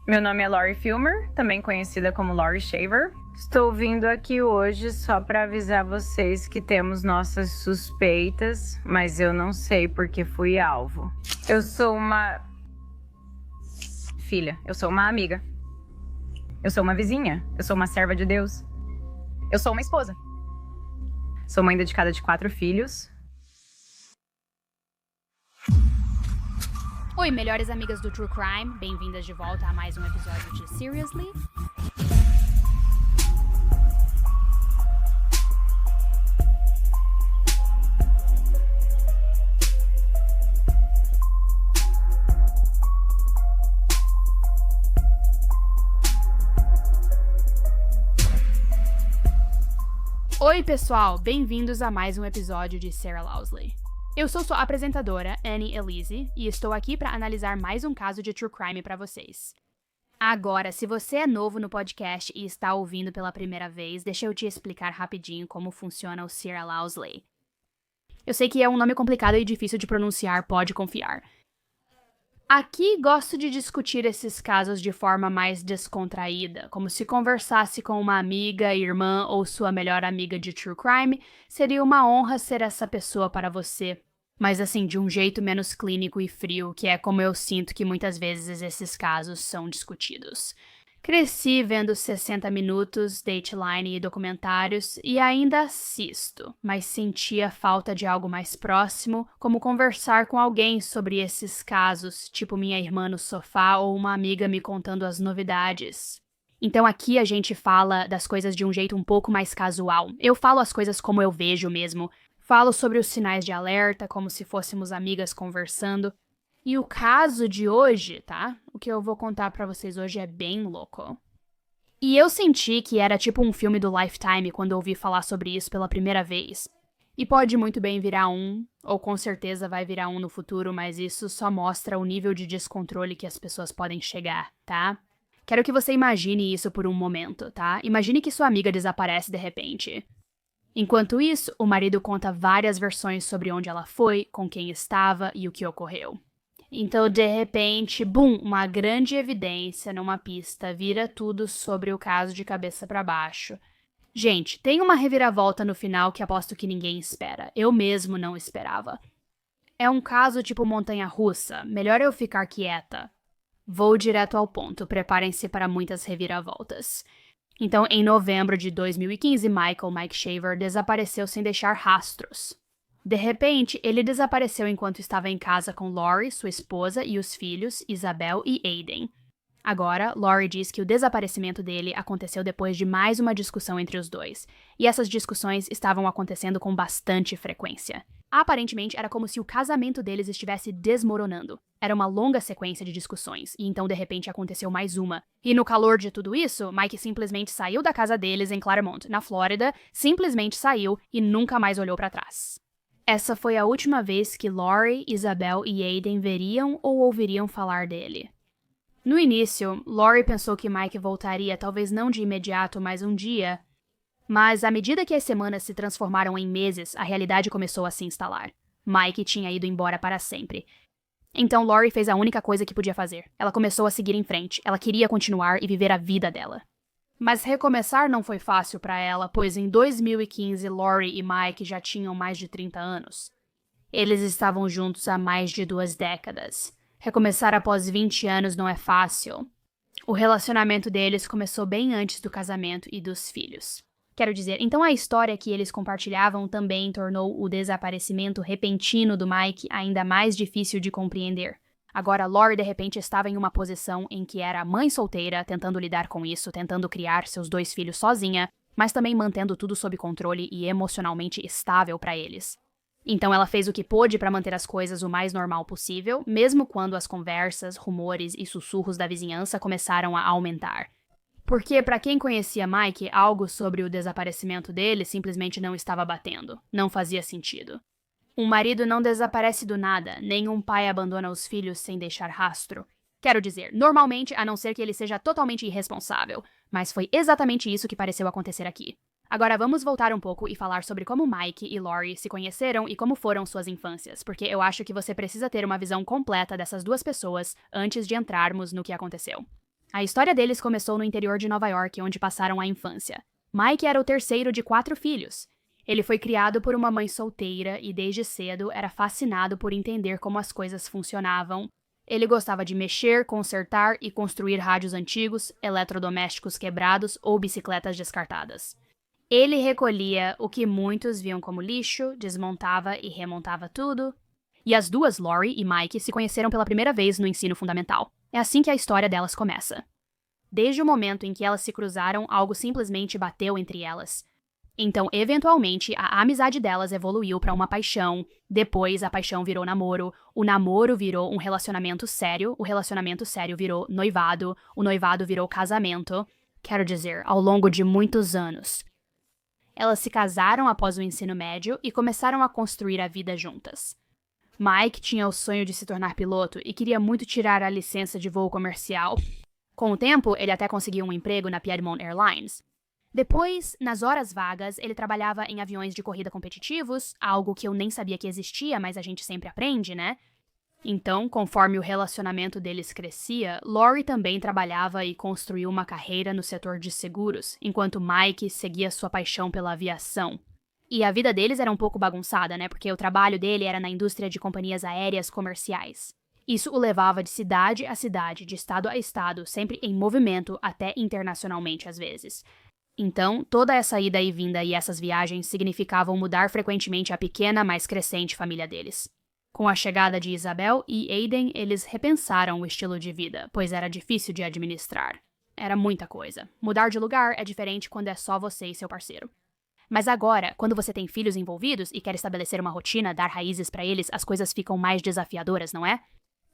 Meu nome é Lori Filmer, também conhecida como Lori Shaver. Estou vindo aqui hoje só para avisar vocês que temos nossas suspeitas, mas eu não sei porque fui alvo. Eu sou uma filha, eu sou uma amiga, eu sou uma vizinha, eu sou uma serva de Deus, eu sou uma esposa. Sou mãe dedicada de 4 filhos. Oi, melhores amigas do True Crime, bem-vindas de volta a mais um episódio de Seriously. Oi, pessoal, bem-vindos a mais um episódio de Sarah Lousley. Eu sou sua apresentadora, Annie Elise, e estou aqui para analisar mais um caso de True Crime para vocês. Agora, se você é novo no podcast e está ouvindo pela primeira vez, deixa eu te explicar rapidinho como funciona o Sarah Lousley. Eu sei que é um nome complicado e difícil de pronunciar, pode confiar. Aqui gosto de discutir esses casos de forma mais descontraída, como se conversasse com uma amiga, irmã ou sua melhor amiga de True Crime, seria uma honra ser essa pessoa para você. Mas assim, de um jeito menos clínico e frio, que é como eu sinto que muitas vezes esses casos são discutidos. Cresci vendo 60 Minutos, Dateline e documentários, e ainda assisto, mas sentia falta de algo mais próximo, como conversar com alguém sobre esses casos, tipo minha irmã no sofá ou uma amiga me contando as novidades. Então aqui a gente fala das coisas de um jeito um pouco mais casual. Eu falo as coisas como eu vejo mesmo. Falo sobre os sinais de alerta, como se fôssemos amigas conversando. E o caso de hoje, tá? O que eu vou contar pra vocês hoje é bem louco. E eu senti que era tipo um filme do Lifetime quando ouvi falar sobre isso pela primeira vez. E pode muito bem virar um, ou com certeza vai virar um no futuro, mas isso só mostra o nível de descontrole que as pessoas podem chegar, tá? Quero que você imagine isso por um momento, tá? Imagine que sua amiga desaparece de repente. Enquanto isso, o marido conta várias versões sobre onde ela foi, com quem estava e o que ocorreu. Então, de repente, bum, uma grande evidência numa pista vira tudo sobre o caso de cabeça para baixo. Gente, tem uma reviravolta no final que aposto que ninguém espera. Eu mesmo não esperava. É um caso tipo montanha-russa, melhor eu ficar quieta. Vou direto ao ponto, preparem-se para muitas reviravoltas. Então, em novembro de 2015, Mike Shaver desapareceu sem deixar rastros. De repente, ele desapareceu enquanto estava em casa com Lori, sua esposa, e os filhos, Isabel e Aiden. Agora, Lori diz que o desaparecimento dele aconteceu depois de mais uma discussão entre os dois, e essas discussões estavam acontecendo com bastante frequência. Aparentemente, era como se o casamento deles estivesse desmoronando. Era uma longa sequência de discussões, e então de repente aconteceu mais uma. E no calor de tudo isso, Mike simplesmente saiu da casa deles em Claremont, na Flórida, simplesmente saiu e nunca mais olhou para trás. Essa foi a última vez que Lori, Isabel e Aiden veriam ou ouviriam falar dele. No início, Lori pensou que Mike voltaria talvez não de imediato, mas um dia. Mas à medida que as semanas se transformaram em meses, a realidade começou a se instalar. Mike tinha ido embora para sempre. Então Lori fez a única coisa que podia fazer. Ela começou a seguir em frente. Ela queria continuar e viver a vida dela. Mas recomeçar não foi fácil para ela, pois em 2015 Lori e Mike já tinham mais de 30 anos. Eles estavam juntos há mais de 2 décadas. Recomeçar após 20 anos não é fácil. O relacionamento deles começou bem antes do casamento e dos filhos. Quero dizer, então a história que eles compartilhavam também tornou o desaparecimento repentino do Mike ainda mais difícil de compreender. Agora, Lori de repente estava em uma posição em que era mãe solteira, tentando lidar com isso, tentando criar seus 2 filhos sozinha, mas também mantendo tudo sob controle e emocionalmente estável para eles. Então ela fez o que pôde para manter as coisas o mais normal possível, mesmo quando as conversas, rumores e sussurros da vizinhança começaram a aumentar. Porque, para quem conhecia Mike, algo sobre o desaparecimento dele simplesmente não estava batendo. Não fazia sentido. Um marido não desaparece do nada, nem um pai abandona os filhos sem deixar rastro. Quero dizer, normalmente, a não ser que ele seja totalmente irresponsável. Mas foi exatamente isso que pareceu acontecer aqui. Agora vamos voltar um pouco e falar sobre como Mike e Lori se conheceram e como foram suas infâncias, porque eu acho que você precisa ter uma visão completa dessas duas pessoas antes de entrarmos no que aconteceu. A história deles começou no interior de Nova York, onde passaram a infância. Mike era o terceiro de 4 filhos. Ele foi criado por uma mãe solteira e desde cedo era fascinado por entender como as coisas funcionavam. Ele gostava de mexer, consertar e construir rádios antigos, eletrodomésticos quebrados ou bicicletas descartadas. Ele recolhia o que muitos viam como lixo, desmontava e remontava tudo. E as duas, Lori e Mike, se conheceram pela primeira vez no ensino fundamental. É assim que a história delas começa. Desde o momento em que elas se cruzaram, algo simplesmente bateu entre elas. Então, eventualmente, a amizade delas evoluiu para uma paixão. Depois, a paixão virou namoro. O namoro virou um relacionamento sério. O relacionamento sério virou noivado. O noivado virou casamento. Quero dizer, ao longo de muitos anos. Elas se casaram após o ensino médio e começaram a construir a vida juntas. Mike tinha o sonho de se tornar piloto e queria muito tirar a licença de voo comercial. Com o tempo, ele até conseguiu um emprego na Piedmont Airlines. Depois, nas horas vagas, ele trabalhava em aviões de corrida competitivos, algo que eu nem sabia que existia, mas a gente sempre aprende, né? Então, conforme o relacionamento deles crescia, Lori também trabalhava e construiu uma carreira no setor de seguros, enquanto Mike seguia sua paixão pela aviação. E a vida deles era um pouco bagunçada, né? Porque o trabalho dele era na indústria de companhias aéreas comerciais. Isso o levava de cidade a cidade, de estado a estado, sempre em movimento, até internacionalmente às vezes. Então, toda essa ida e vinda e essas viagens significavam mudar frequentemente a pequena, mas crescente família deles. Com a chegada de Isabel e Aiden, eles repensaram o estilo de vida, pois era difícil de administrar. Era muita coisa. Mudar de lugar é diferente quando é só você e seu parceiro. Mas agora, quando você tem filhos envolvidos e quer estabelecer uma rotina, dar raízes para eles, as coisas ficam mais desafiadoras, não é?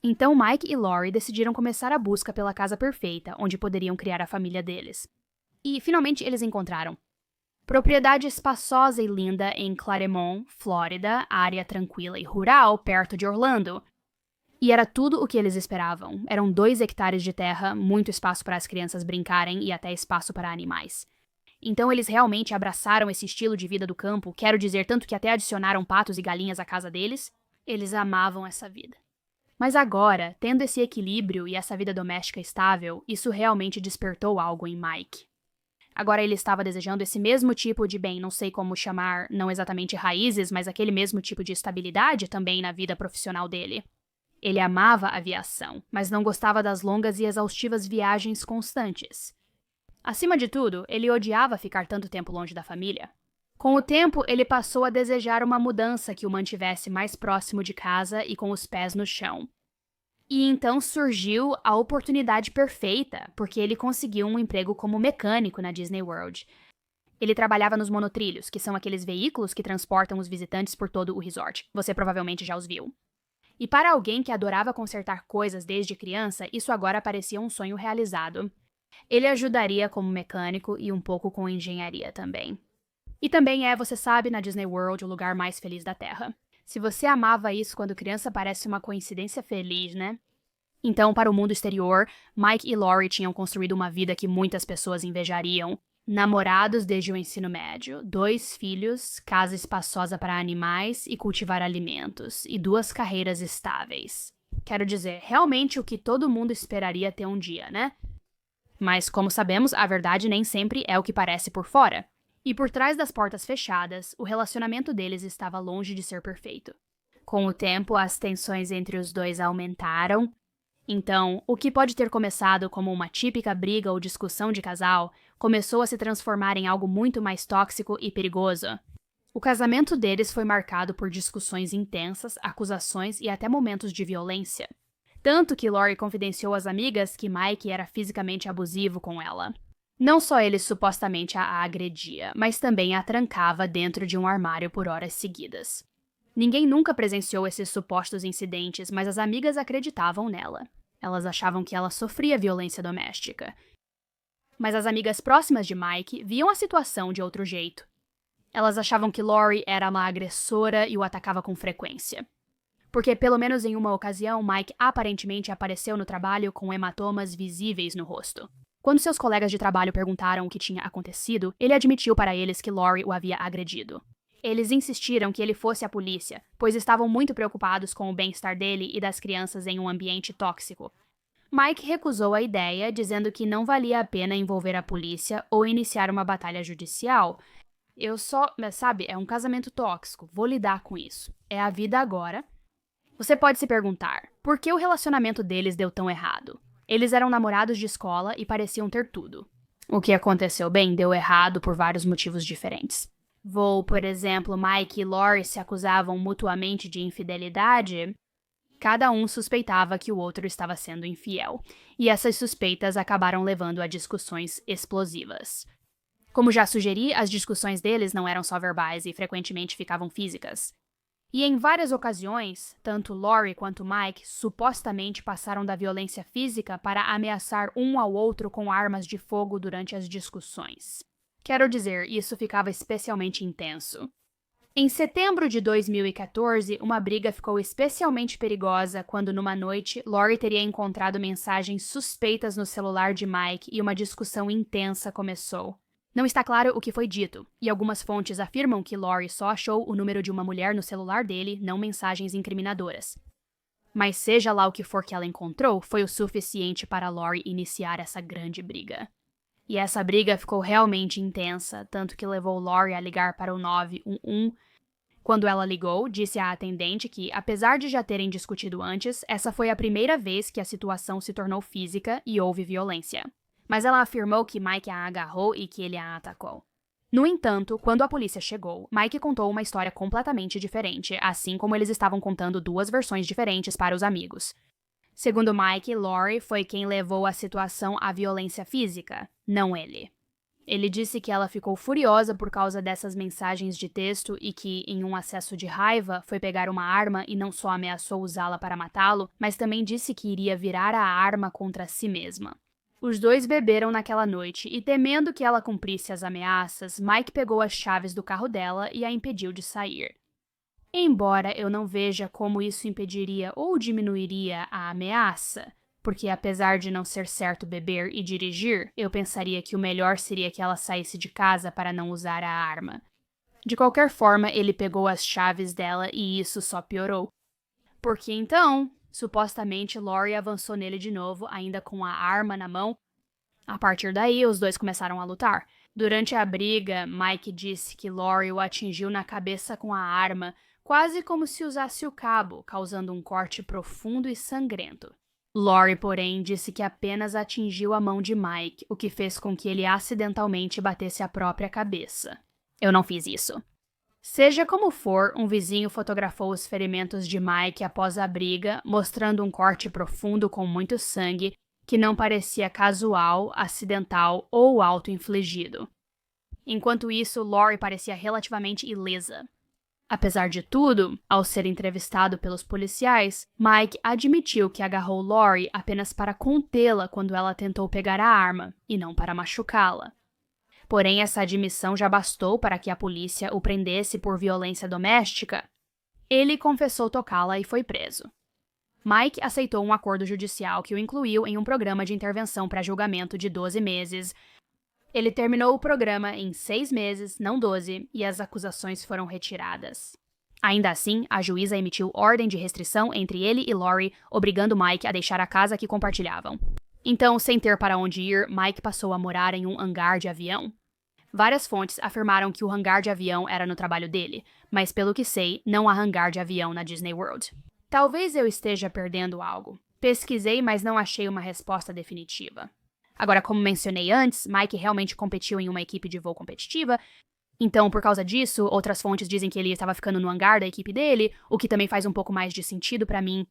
Então Mike e Lori decidiram começar a busca pela casa perfeita, onde poderiam criar a família deles. E, finalmente, eles encontraram. Propriedade espaçosa e linda em Claremont, Flórida, área tranquila e rural, perto de Orlando. E era tudo o que eles esperavam. Eram 2 hectares de terra, muito espaço para as crianças brincarem e até espaço para animais. Então eles realmente abraçaram esse estilo de vida do campo, quero dizer, tanto que até adicionaram patos e galinhas à casa deles. Eles amavam essa vida. Mas agora, tendo esse equilíbrio e essa vida doméstica estável, isso realmente despertou algo em Mike. Agora ele estava desejando esse mesmo tipo de, não sei como chamar, não exatamente raízes, mas aquele mesmo tipo de estabilidade também na vida profissional dele. Ele amava a aviação, mas não gostava das longas e exaustivas viagens constantes. Acima de tudo, ele odiava ficar tanto tempo longe da família. Com o tempo, ele passou a desejar uma mudança que o mantivesse mais próximo de casa e com os pés no chão. E então surgiu a oportunidade perfeita, porque ele conseguiu um emprego como mecânico na Disney World. Ele trabalhava nos monotrilhos, que são aqueles veículos que transportam os visitantes por todo o resort. Você provavelmente já os viu. E para alguém que adorava consertar coisas desde criança, isso agora parecia um sonho realizado. Ele ajudaria como mecânico e um pouco com engenharia também. E também você sabe, na Disney World, o lugar mais feliz da Terra. Se você amava isso quando criança, parece uma coincidência feliz, né? Então, para o mundo exterior, Mike e Lori tinham construído uma vida que muitas pessoas invejariam. Namorados desde o ensino médio, 2 filhos, casa espaçosa para animais e cultivar alimentos, e 2 carreiras estáveis. Quero dizer, realmente o que todo mundo esperaria ter um dia, né? Mas, como sabemos, a verdade nem sempre é o que parece por fora. E por trás das portas fechadas, o relacionamento deles estava longe de ser perfeito. Com o tempo, as tensões entre os dois aumentaram. Então, o que pode ter começado como uma típica briga ou discussão de casal, começou a se transformar em algo muito mais tóxico e perigoso. O casamento deles foi marcado por discussões intensas, acusações e até momentos de violência. Tanto que Lori confidenciou às amigas que Mike era fisicamente abusivo com ela. Não só ele supostamente a agredia, mas também a trancava dentro de um armário por horas seguidas. Ninguém nunca presenciou esses supostos incidentes, mas as amigas acreditavam nela. Elas achavam que ela sofria violência doméstica. Mas as amigas próximas de Mike viam a situação de outro jeito. Elas achavam que Lori era uma agressora e o atacava com frequência. Porque, pelo menos em uma ocasião, Mike aparentemente apareceu no trabalho com hematomas visíveis no rosto. Quando seus colegas de trabalho perguntaram o que tinha acontecido, ele admitiu para eles que Lori o havia agredido. Eles insistiram que ele fosse à polícia, pois estavam muito preocupados com o bem-estar dele e das crianças em um ambiente tóxico. Mike recusou a ideia, dizendo que não valia a pena envolver a polícia ou iniciar uma batalha judicial. Sabe, é um casamento tóxico, vou lidar com isso. É a vida agora. Você pode se perguntar, por que o relacionamento deles deu tão errado? Eles eram namorados de escola e pareciam ter tudo. O que aconteceu bem deu errado por vários motivos diferentes. Por exemplo, Mike e Lori se acusavam mutuamente de infidelidade. Cada um suspeitava que o outro estava sendo infiel, e essas suspeitas acabaram levando a discussões explosivas. Como já sugeri, as discussões deles não eram só verbais e frequentemente ficavam físicas. E em várias ocasiões, tanto Lori quanto Mike supostamente passaram da violência física para ameaçar um ao outro com armas de fogo durante as discussões. Quero dizer, isso ficava especialmente intenso. Em setembro de 2014, uma briga ficou especialmente perigosa quando, numa noite, Lori teria encontrado mensagens suspeitas no celular de Mike e uma discussão intensa começou. Não está claro o que foi dito, e algumas fontes afirmam que Lori só achou o número de uma mulher no celular dele, não mensagens incriminadoras. Mas seja lá o que for que ela encontrou, foi o suficiente para Lori iniciar essa grande briga. E essa briga ficou realmente intensa, tanto que levou Lori a ligar para o 911. Quando ela ligou, disse à atendente que, apesar de já terem discutido antes, essa foi a primeira vez que a situação se tornou física e houve violência. Mas ela afirmou que Mike a agarrou e que ele a atacou. No entanto, quando a polícia chegou, Mike contou uma história completamente diferente, assim como eles estavam contando duas versões diferentes para os amigos. Segundo Mike, Lori foi quem levou a situação à violência física, não ele. Ele disse que ela ficou furiosa por causa dessas mensagens de texto e que, em um acesso de raiva, foi pegar uma arma e não só ameaçou usá-la para matá-lo, mas também disse que iria virar a arma contra si mesma. Os dois beberam naquela noite e, temendo que ela cumprisse as ameaças, Mike pegou as chaves do carro dela e a impediu de sair. Embora eu não veja como isso impediria ou diminuiria a ameaça, porque apesar de não ser certo beber e dirigir, eu pensaria que o melhor seria que ela saísse de casa para não usar a arma. De qualquer forma, ele pegou as chaves dela e isso só piorou. Porque então, supostamente, Lori avançou nele de novo, ainda com a arma na mão. A partir daí, os dois começaram a lutar. Durante a briga, Mike disse que Lori o atingiu na cabeça com a arma, quase como se usasse o cabo, causando um corte profundo e sangrento. Lori, porém, disse que apenas atingiu a mão de Mike, o que fez com que ele acidentalmente batesse a própria cabeça. Eu não fiz isso. Seja como for, um vizinho fotografou os ferimentos de Mike após a briga, mostrando um corte profundo com muito sangue, que não parecia casual, acidental ou auto-infligido. Enquanto isso, Lori parecia relativamente ilesa. Apesar de tudo, ao ser entrevistado pelos policiais, Mike admitiu que agarrou Lori apenas para contê-la quando ela tentou pegar a arma, e não para machucá-la. Porém, essa admissão já bastou para que a polícia o prendesse por violência doméstica. Ele confessou tocá-la e foi preso. Mike aceitou um acordo judicial que o incluiu em um programa de intervenção para julgamento de 12 meses. Ele terminou o programa em 6 meses, não 12, e as acusações foram retiradas. Ainda assim, a juíza emitiu ordem de restrição entre ele e Lori, obrigando Mike a deixar a casa que compartilhavam. Então, sem ter para onde ir, Mike passou a morar em um hangar de avião. Várias fontes afirmaram que o hangar de avião era no trabalho dele, mas pelo que sei, não há hangar de avião na Disney World. Talvez eu esteja perdendo algo. Pesquisei, mas não achei uma resposta definitiva. Agora, como mencionei antes, Mike realmente competiu em uma equipe de voo competitiva, então, por causa disso, outras fontes dizem que ele estava ficando no hangar da equipe dele, o que também faz um pouco mais de sentido pra mim.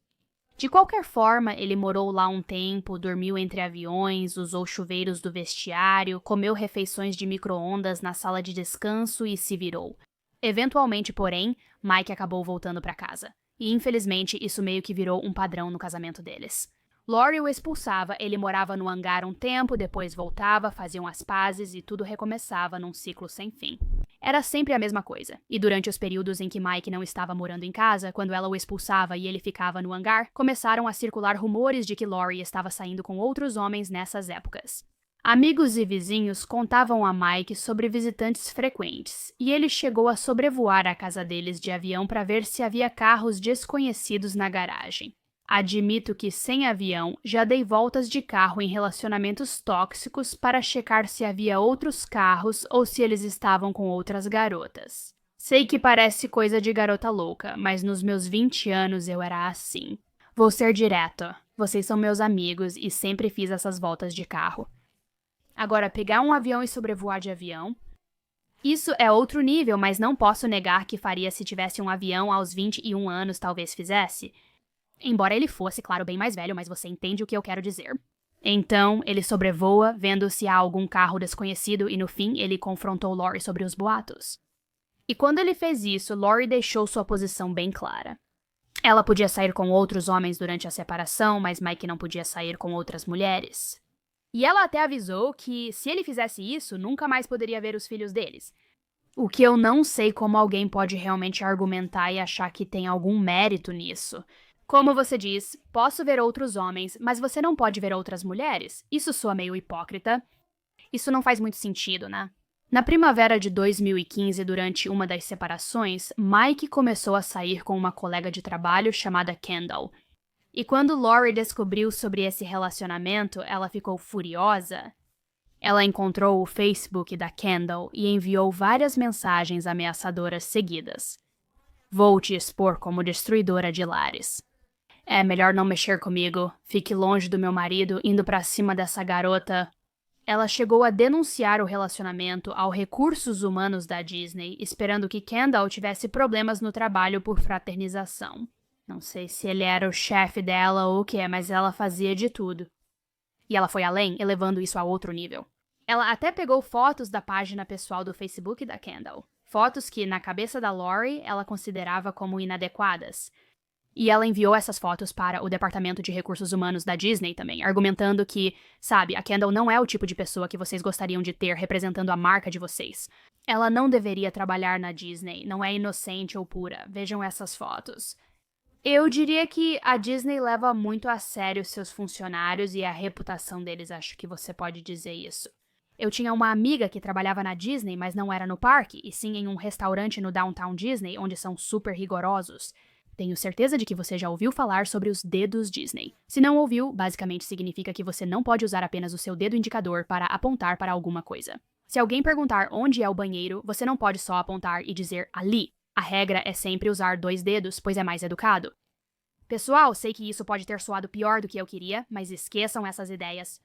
De qualquer forma, ele morou lá um tempo, dormiu entre aviões, usou chuveiros do vestiário, comeu refeições de micro-ondas na sala de descanso e se virou. Eventualmente, porém, Mike acabou voltando pra casa. E, infelizmente, isso meio que virou um padrão no casamento deles. Lori o expulsava, ele morava no hangar um tempo, depois voltava, faziam as pazes e tudo recomeçava num ciclo sem fim. Era sempre a mesma coisa, e durante os períodos em que Mike não estava morando em casa, quando ela o expulsava e ele ficava no hangar, começaram a circular rumores de que Lori estava saindo com outros homens nessas épocas. Amigos e vizinhos contavam a Mike sobre visitantes frequentes, e ele chegou a sobrevoar a casa deles de avião para ver se havia carros desconhecidos na garagem. Admito que, sem avião, já dei voltas de carro em relacionamentos tóxicos para checar se havia outros carros ou se eles estavam com outras garotas. Sei que parece coisa de garota louca, mas nos meus 20 anos eu era assim. Vou ser direto. Vocês são meus amigos e sempre fiz essas voltas de carro. Agora, pegar um avião e sobrevoar de avião... Isso é outro nível, mas não posso negar que faria se tivesse um avião aos 21 anos, talvez fizesse. Embora ele fosse, claro, bem mais velho, mas você entende o que eu quero dizer. Então, ele sobrevoa, vendo se há algum carro desconhecido e no fim ele confrontou Lori sobre os boatos. E quando ele fez isso, Lori deixou sua posição bem clara. Ela podia sair com outros homens durante a separação, mas Mike não podia sair com outras mulheres. E ela até avisou que, se ele fizesse isso, nunca mais poderia ver os filhos deles. O que eu não sei como alguém pode realmente argumentar e achar que tem algum mérito nisso. Como você diz, posso ver outros homens, mas você não pode ver outras mulheres? Isso soa meio hipócrita. Isso não faz muito sentido, né? Na primavera de 2015, durante uma das separações, Mike começou a sair com uma colega de trabalho chamada Kendall. E quando Lori descobriu sobre esse relacionamento, ela ficou furiosa. Ela encontrou o Facebook da Kendall e enviou várias mensagens ameaçadoras seguidas. Vou te expor como destruidora de lares. É melhor não mexer comigo. Fique longe do meu marido, indo pra cima dessa garota. Ela chegou a denunciar o relacionamento ao Recursos Humanos da Disney, esperando que Kendall tivesse problemas no trabalho por fraternização. Não sei se ele era o chefe dela ou o que, mas ela fazia de tudo. E ela foi além, elevando isso a outro nível. Ela até pegou fotos da página pessoal do Facebook da Kendall. Fotos que, na cabeça da Lori, ela considerava como inadequadas. E ela enviou essas fotos para o Departamento de Recursos Humanos da Disney também, argumentando que, sabe, a Kendall não é o tipo de pessoa que vocês gostariam de ter representando a marca de vocês. Ela não deveria trabalhar na Disney, não é inocente ou pura. Vejam essas fotos. Eu diria que a Disney leva muito a sério seus funcionários e a reputação deles, acho que você pode dizer isso. Eu tinha uma amiga que trabalhava na Disney, mas não era no parque, e sim em um restaurante no Downtown Disney, onde são super rigorosos. Tenho certeza de que você já ouviu falar sobre os dedos Disney. Se não ouviu, basicamente significa que você não pode usar apenas o seu dedo indicador para apontar para alguma coisa. Se alguém perguntar onde é o banheiro, você não pode só apontar e dizer ali. A regra é sempre usar 2 dedos, pois é mais educado. Pessoal, sei que isso pode ter soado pior do que eu queria, mas esqueçam essas ideias.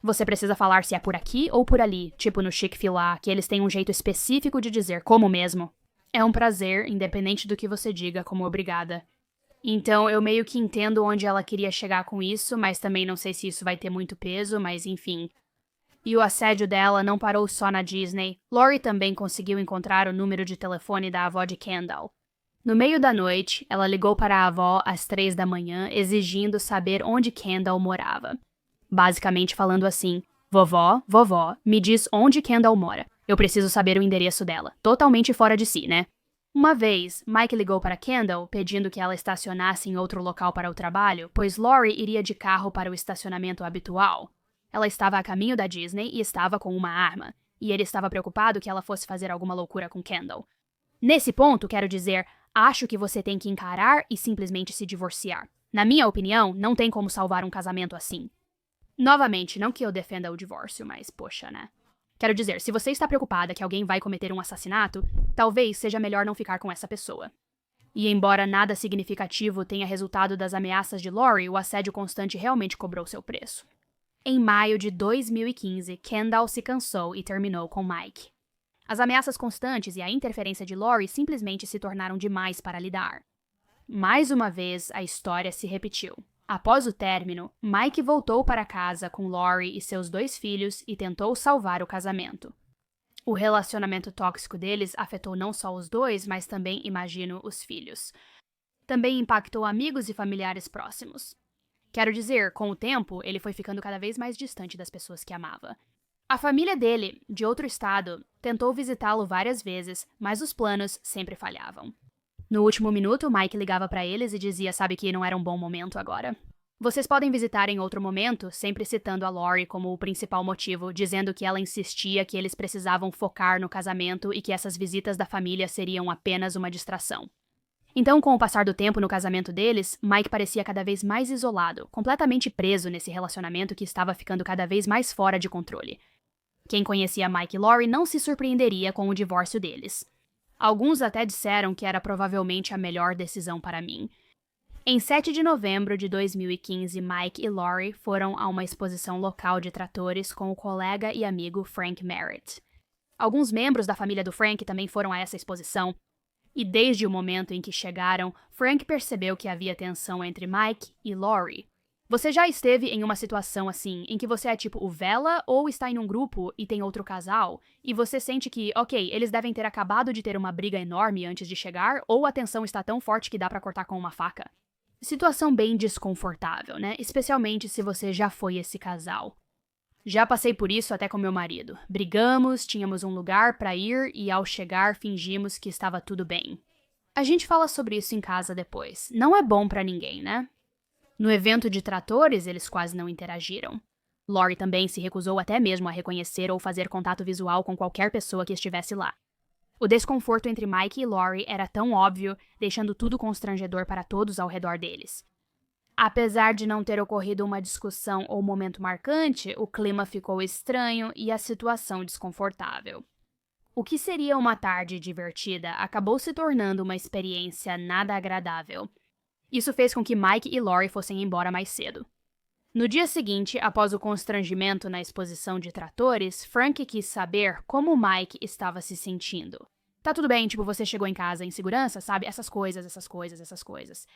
Você precisa falar se é por aqui ou por ali, tipo no Chick-fil-A, que eles têm um jeito específico de dizer como mesmo. É um prazer, independente do que você diga, como obrigada. Então, eu meio que entendo onde ela queria chegar com isso, mas também não sei se isso vai ter muito peso, mas enfim. E o assédio dela não parou só na Disney. Lori também conseguiu encontrar o número de telefone da avó de Kendall. No meio da noite, ela ligou para a avó às 3 da manhã, exigindo saber onde Kendall morava. Basicamente falando assim, vovó, me diz onde Kendall mora. Eu preciso saber o endereço dela. Totalmente fora de si, né? Uma vez, Mike ligou para Kendall, pedindo que ela estacionasse em outro local para o trabalho, pois Lori iria de carro para o estacionamento habitual. Ela estava a caminho da Disney e estava com uma arma, e ele estava preocupado que ela fosse fazer alguma loucura com Kendall. Nesse ponto, quero dizer, acho que você tem que encarar e simplesmente se divorciar. Na minha opinião, não tem como salvar um casamento assim. Novamente, não que eu defenda o divórcio, mas poxa, né? Quero dizer, se você está preocupada que alguém vai cometer um assassinato, talvez seja melhor não ficar com essa pessoa. E embora nada significativo tenha resultado das ameaças de Lori, o assédio constante realmente cobrou seu preço. Em maio de 2015, Kendall se cansou e terminou com Mike. As ameaças constantes e a interferência de Lori simplesmente se tornaram demais para lidar. Mais uma vez, a história se repetiu. Após o término, Mike voltou para casa com Lori e seus 2 filhos e tentou salvar o casamento. O relacionamento tóxico deles afetou não só os 2, mas também, imagino, os filhos. Também impactou amigos e familiares próximos. Quero dizer, com o tempo, ele foi ficando cada vez mais distante das pessoas que amava. A família dele, de outro estado, tentou visitá-lo várias vezes, mas os planos sempre falhavam. No último minuto, Mike ligava para eles e dizia, sabe, que não era um bom momento agora. Vocês podem visitar em outro momento, sempre citando a Lori como o principal motivo, dizendo que ela insistia que eles precisavam focar no casamento e que essas visitas da família seriam apenas uma distração. Então, com o passar do tempo no casamento deles, Mike parecia cada vez mais isolado, completamente preso nesse relacionamento que estava ficando cada vez mais fora de controle. Quem conhecia Mike e Lori não se surpreenderia com o divórcio deles. Alguns até disseram que era provavelmente a melhor decisão para mim. Em 7 de novembro de 2015, Mike e Lori foram a uma exposição local de tratores com o colega e amigo Frank Merritt. Alguns membros da família do Frank também foram a essa exposição, e desde o momento em que chegaram, Frank percebeu que havia tensão entre Mike e Lori. Você já esteve em uma situação assim, em que você é tipo o vela ou está em um grupo e tem outro casal, e você sente que, ok, eles devem ter acabado de ter uma briga enorme antes de chegar, ou a tensão está tão forte que dá pra cortar com uma faca? Situação bem desconfortável, né? Especialmente se você já foi esse casal. Já passei por isso até com meu marido. Brigamos, tínhamos um lugar pra ir e ao chegar fingimos que estava tudo bem. A gente fala sobre isso em casa depois. Não é bom pra ninguém, né? No evento de tratores, eles quase não interagiram. Lori também se recusou até mesmo a reconhecer ou fazer contato visual com qualquer pessoa que estivesse lá. O desconforto entre Mike e Lori era tão óbvio, deixando tudo constrangedor para todos ao redor deles. Apesar de não ter ocorrido uma discussão ou momento marcante, o clima ficou estranho e a situação desconfortável. O que seria uma tarde divertida acabou se tornando uma experiência nada agradável. Isso fez com que Mike e Lori fossem embora mais cedo. No dia seguinte, após o constrangimento na exposição de tratores, Frank quis saber como Mike estava se sentindo. Tá tudo bem, tipo, você chegou em casa em segurança, sabe? Essas coisas.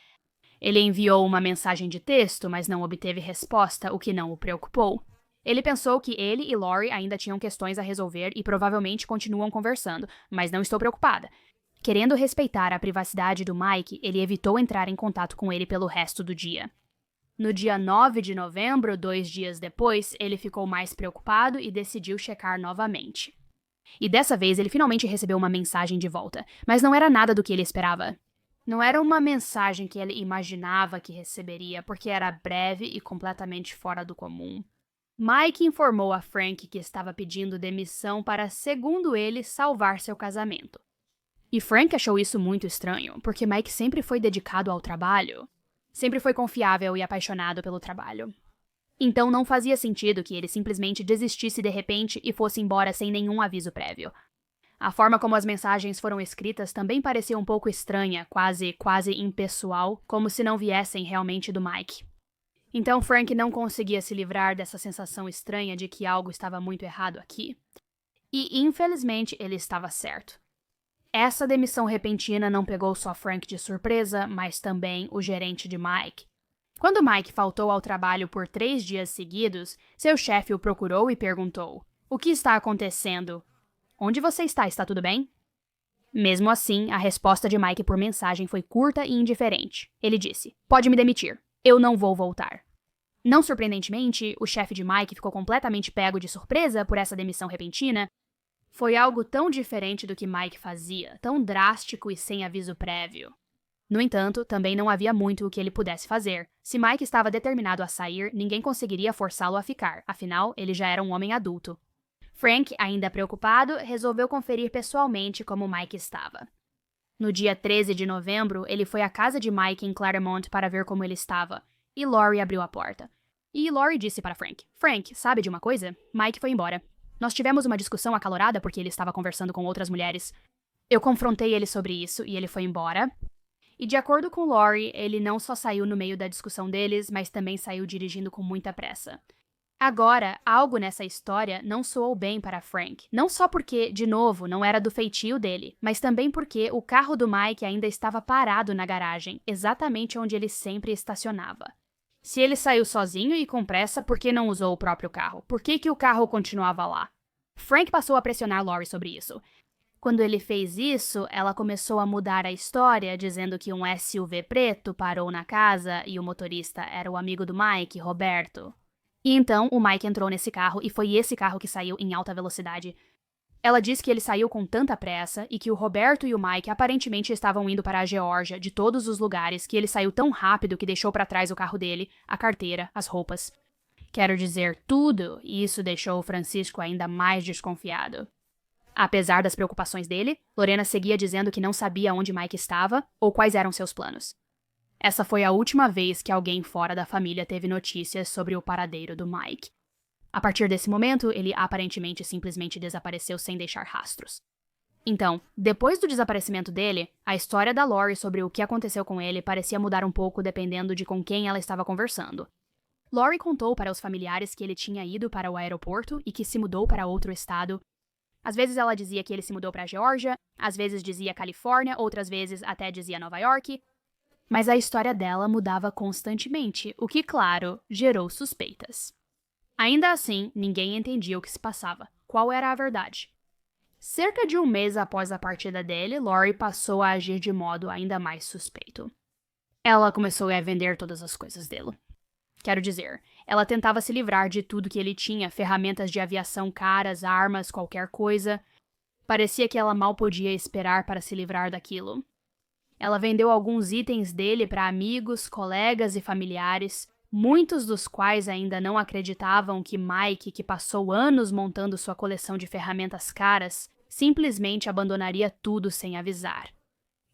Ele enviou uma mensagem de texto, mas não obteve resposta, o que não o preocupou. Ele pensou que ele e Lori ainda tinham questões a resolver e provavelmente continuam conversando, mas não estou preocupada. Querendo respeitar a privacidade do Mike, ele evitou entrar em contato com ele pelo resto do dia. No dia 9 de novembro, 2 dias depois, ele ficou mais preocupado e decidiu checar novamente. E dessa vez ele finalmente recebeu uma mensagem de volta, mas não era nada do que ele esperava. Não era uma mensagem que ele imaginava que receberia, porque era breve e completamente fora do comum. Mike informou a Frank que estava pedindo demissão para, segundo ele, salvar seu casamento. E Frank achou isso muito estranho, porque Mike sempre foi dedicado ao trabalho. Sempre foi confiável e apaixonado pelo trabalho. Então não fazia sentido que ele simplesmente desistisse de repente e fosse embora sem nenhum aviso prévio. A forma como as mensagens foram escritas também parecia um pouco estranha, quase impessoal, como se não viessem realmente do Mike. Então Frank não conseguia se livrar dessa sensação estranha de que algo estava muito errado aqui. E infelizmente ele estava certo. Essa demissão repentina não pegou só Frank de surpresa, mas também o gerente de Mike. Quando Mike faltou ao trabalho por 3 dias seguidos, seu chefe o procurou e perguntou: "O que está acontecendo? Onde você está? Está tudo bem?" Mesmo assim, a resposta de Mike por mensagem foi curta e indiferente. Ele disse: "Pode me demitir. Eu não vou voltar." Não surpreendentemente, o chefe de Mike ficou completamente pego de surpresa por essa demissão repentina. Foi algo tão diferente do que Mike fazia, tão drástico e sem aviso prévio. No entanto, também não havia muito o que ele pudesse fazer. Se Mike estava determinado a sair, ninguém conseguiria forçá-lo a ficar, afinal, ele já era um homem adulto. Frank, ainda preocupado, resolveu conferir pessoalmente como Mike estava. No dia 13 de novembro, ele foi à casa de Mike em Claremont para ver como ele estava, e Lori abriu a porta. E Lori disse para Frank: "Frank, sabe de uma coisa? Mike foi embora. Nós tivemos uma discussão acalorada porque ele estava conversando com outras mulheres. Eu confrontei ele sobre isso e ele foi embora." E de acordo com Lori, ele não só saiu no meio da discussão deles, mas também saiu dirigindo com muita pressa. Agora, algo nessa história não soou bem para Frank. Não só porque, de novo, não era do feitio dele, mas também porque o carro do Mike ainda estava parado na garagem, exatamente onde ele sempre estacionava. Se ele saiu sozinho e com pressa, por que não usou o próprio carro? Por que o carro continuava lá? Frank passou a pressionar Lori sobre isso. Quando ele fez isso, ela começou a mudar a história, dizendo que um SUV preto parou na casa e o motorista era o amigo do Mike, Roberto. E então o Mike entrou nesse carro e foi esse carro que saiu em alta velocidade. Ela disse que ele saiu com tanta pressa e que o Roberto e o Mike aparentemente estavam indo para a Geórgia de todos os lugares, que ele saiu tão rápido que deixou para trás o carro dele, a carteira, as roupas. Quero dizer, tudo, e isso deixou o Francisco ainda mais desconfiado. Apesar das preocupações dele, Lorena seguia dizendo que não sabia onde Mike estava ou quais eram seus planos. Essa foi a última vez que alguém fora da família teve notícias sobre o paradeiro do Mike. A partir desse momento, ele aparentemente simplesmente desapareceu sem deixar rastros. Então, depois do desaparecimento dele, a história da Lori sobre o que aconteceu com ele parecia mudar um pouco dependendo de com quem ela estava conversando. Lori contou para os familiares que ele tinha ido para o aeroporto e que se mudou para outro estado. Às vezes ela dizia que ele se mudou para a Geórgia, às vezes dizia Califórnia, outras vezes até dizia Nova York. Mas a história dela mudava constantemente, o que, claro, gerou suspeitas. Ainda assim, ninguém entendia o que se passava. Qual era a verdade? Cerca de um mês após a partida dele, Lori passou a agir de modo ainda mais suspeito. Ela começou a vender todas as coisas dele. Quero dizer, ela tentava se livrar de tudo que ele tinha, ferramentas de aviação caras, armas, qualquer coisa. Parecia que ela mal podia esperar para se livrar daquilo. Ela vendeu alguns itens dele para amigos, colegas e familiares, muitos dos quais ainda não acreditavam que Mike, que passou anos montando sua coleção de ferramentas caras, simplesmente abandonaria tudo sem avisar.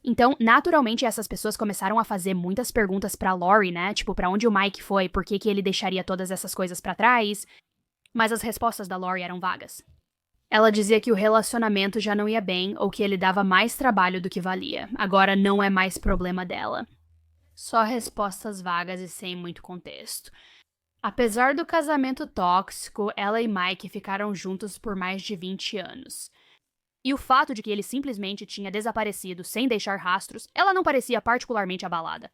Então, naturalmente, essas pessoas começaram a fazer muitas perguntas pra Lori, né? Tipo, pra onde o Mike foi, por que ele deixaria todas essas coisas pra trás? Mas as respostas da Lori eram vagas. Ela dizia que o relacionamento já não ia bem ou que ele dava mais trabalho do que valia. Agora não é mais problema dela. Só respostas vagas e sem muito contexto. Apesar do casamento tóxico, ela e Mike ficaram juntos por mais de 20 anos. E o fato de que ele simplesmente tinha desaparecido sem deixar rastros, ela não parecia particularmente abalada.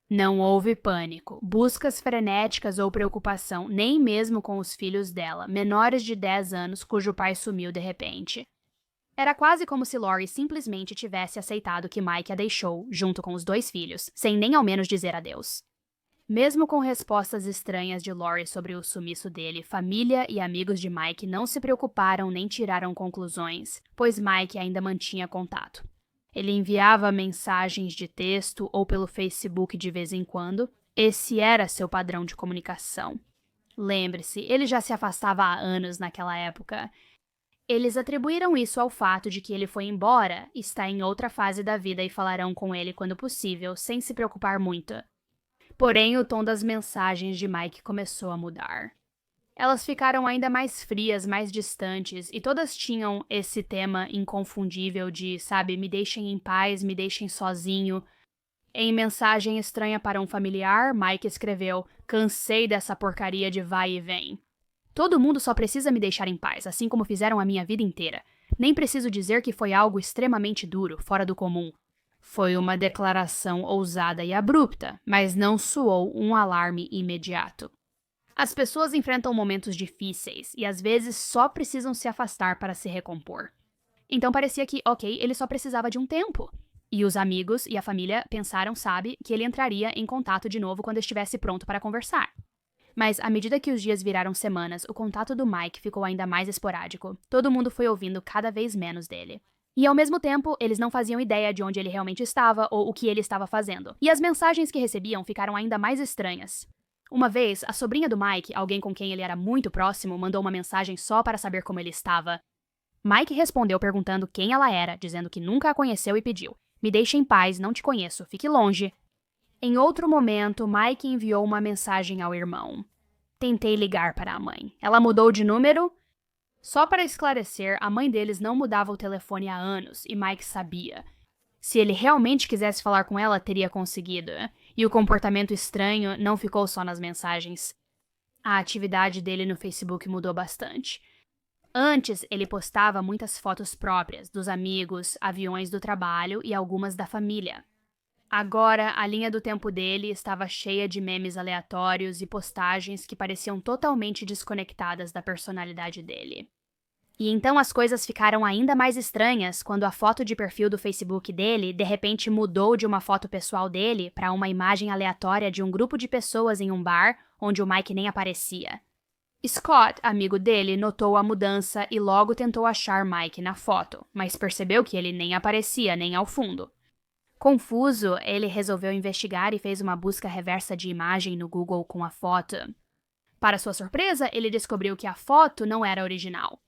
Não houve pânico, buscas frenéticas ou preocupação, nem mesmo com os filhos dela, menores de 10 anos, cujo pai sumiu de repente. Era quase como se Lori simplesmente tivesse aceitado que Mike a deixou, junto com os 2 filhos, sem nem ao menos dizer adeus. Mesmo com respostas estranhas de Lori sobre o sumiço dele, família e amigos de Mike não se preocuparam nem tiraram conclusões, pois Mike ainda mantinha contato. Ele enviava mensagens de texto ou pelo Facebook de vez em quando. Esse era seu padrão de comunicação. Lembre-se, ele já se afastava há anos naquela época. Eles atribuíram isso ao fato de que ele foi embora, está em outra fase da vida e falarão com ele quando possível, sem se preocupar muito. Porém, o tom das mensagens de Mike começou a mudar. Elas ficaram ainda mais frias, mais distantes, e todas tinham esse tema inconfundível de, sabe, me deixem em paz, me deixem sozinho. Em mensagem estranha para um familiar, Mike escreveu, cansei dessa porcaria de vai e vem. Todo mundo só precisa me deixar em paz, assim como fizeram a minha vida inteira. Nem preciso dizer que foi algo extremamente duro, fora do comum. Foi uma declaração ousada e abrupta, mas não soou um alarme imediato. As pessoas enfrentam momentos difíceis e às vezes só precisam se afastar para se recompor. Então parecia que, ok, ele só precisava de um tempo. E os amigos e a família pensaram, sabe, que ele entraria em contato de novo quando estivesse pronto para conversar. Mas à medida que os dias viraram semanas, o contato do Mike ficou ainda mais esporádico. Todo mundo foi ouvindo cada vez menos dele. E ao mesmo tempo, eles não faziam ideia de onde ele realmente estava ou o que ele estava fazendo. E as mensagens que recebiam ficaram ainda mais estranhas. Uma vez, a sobrinha do Mike, alguém com quem ele era muito próximo, mandou uma mensagem só para saber como ele estava. Mike respondeu perguntando quem ela era, dizendo que nunca a conheceu e pediu: me deixe em paz, não te conheço, fique longe. Em outro momento, Mike enviou uma mensagem ao irmão. Tentei ligar para a mãe. Ela mudou de número? Só para esclarecer, a mãe deles não mudava o telefone há anos, e Mike sabia. Se ele realmente quisesse falar com ela, teria conseguido. E o comportamento estranho não ficou só nas mensagens. A atividade dele no Facebook mudou bastante. Antes, ele postava muitas fotos próprias, dos amigos, aviões do trabalho e algumas da família. Agora, a linha do tempo dele estava cheia de memes aleatórios e postagens que pareciam totalmente desconectadas da personalidade dele. E então as coisas ficaram ainda mais estranhas quando a foto de perfil do Facebook dele de repente mudou de uma foto pessoal dele para uma imagem aleatória de um grupo de pessoas em um bar onde o Mike nem aparecia. Scott, amigo dele, notou a mudança e logo tentou achar Mike na foto, mas percebeu que ele nem aparecia nem ao fundo. Confuso, ele resolveu investigar e fez uma busca reversa de imagem no Google com a foto. Para sua surpresa, ele descobriu que a foto não era original.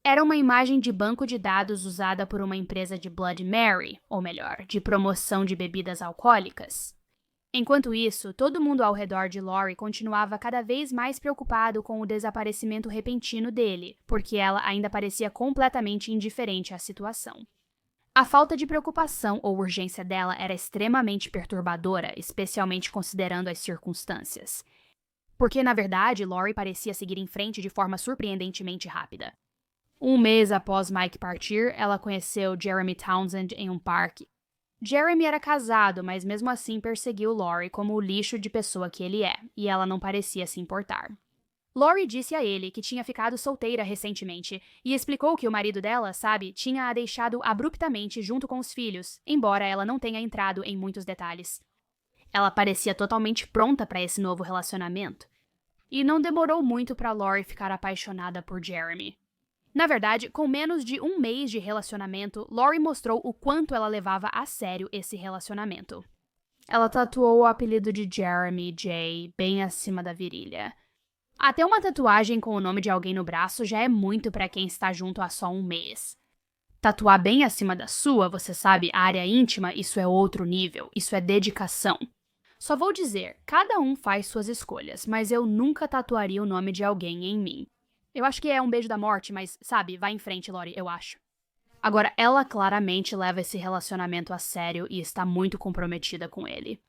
Era uma imagem de banco de dados usada por uma empresa de Bloody Mary, ou melhor, de promoção de bebidas alcoólicas. Enquanto isso, todo mundo ao redor de Lori continuava cada vez mais preocupado com o desaparecimento repentino dele, porque ela ainda parecia completamente indiferente à situação. A falta de preocupação ou urgência dela era extremamente perturbadora, especialmente considerando as circunstâncias. Porque, na verdade, Lori parecia seguir em frente de forma surpreendentemente rápida. Um mês após Mike partir, ela conheceu Jeremy Townsend em um parque. Jeremy era casado, mas mesmo assim perseguiu Lori como o lixo de pessoa que ele é, e ela não parecia se importar. Lori disse a ele que tinha ficado solteira recentemente e explicou que o marido dela, tinha a deixado abruptamente junto com os filhos, embora ela não tenha entrado em muitos detalhes. Ela parecia totalmente pronta para esse novo relacionamento. E não demorou muito para Lori ficar apaixonada por Jeremy. Na verdade, com menos de um mês de relacionamento, Lori mostrou o quanto ela levava a sério esse relacionamento. Ela tatuou o apelido de Jeremy J bem acima da virilha. Até uma tatuagem com o nome de alguém no braço já é muito para quem está junto há só um mês. Tatuar bem acima da sua, você sabe, a área íntima, isso é outro nível, isso é dedicação. Só vou dizer, cada um faz suas escolhas, mas eu nunca tatuaria o nome de alguém em mim. Eu acho que é um beijo da morte, mas, vai em frente, Lori, eu acho. Agora, ela claramente leva esse relacionamento a sério e está muito comprometida com ele.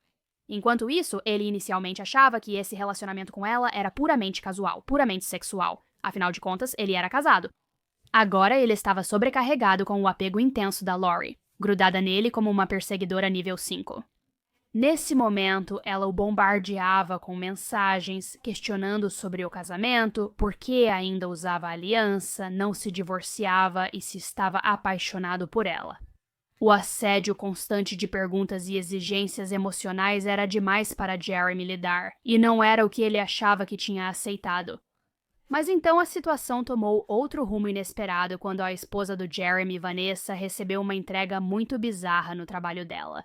Enquanto isso, ele inicialmente achava que esse relacionamento com ela era puramente casual, puramente sexual. Afinal de contas, ele era casado. Agora ele estava sobrecarregado com o apego intenso da Lori, grudada nele como uma perseguidora nível 5. Nesse momento, ela o bombardeava com mensagens, questionando sobre o casamento, por que ainda usava a aliança, não se divorciava e se estava apaixonado por ela. O assédio constante de perguntas e exigências emocionais era demais para Jeremy lidar, e não era o que ele achava que tinha aceitado. Mas então a situação tomou outro rumo inesperado quando a esposa do Jeremy, Vanessa, recebeu uma entrega muito bizarra no trabalho dela.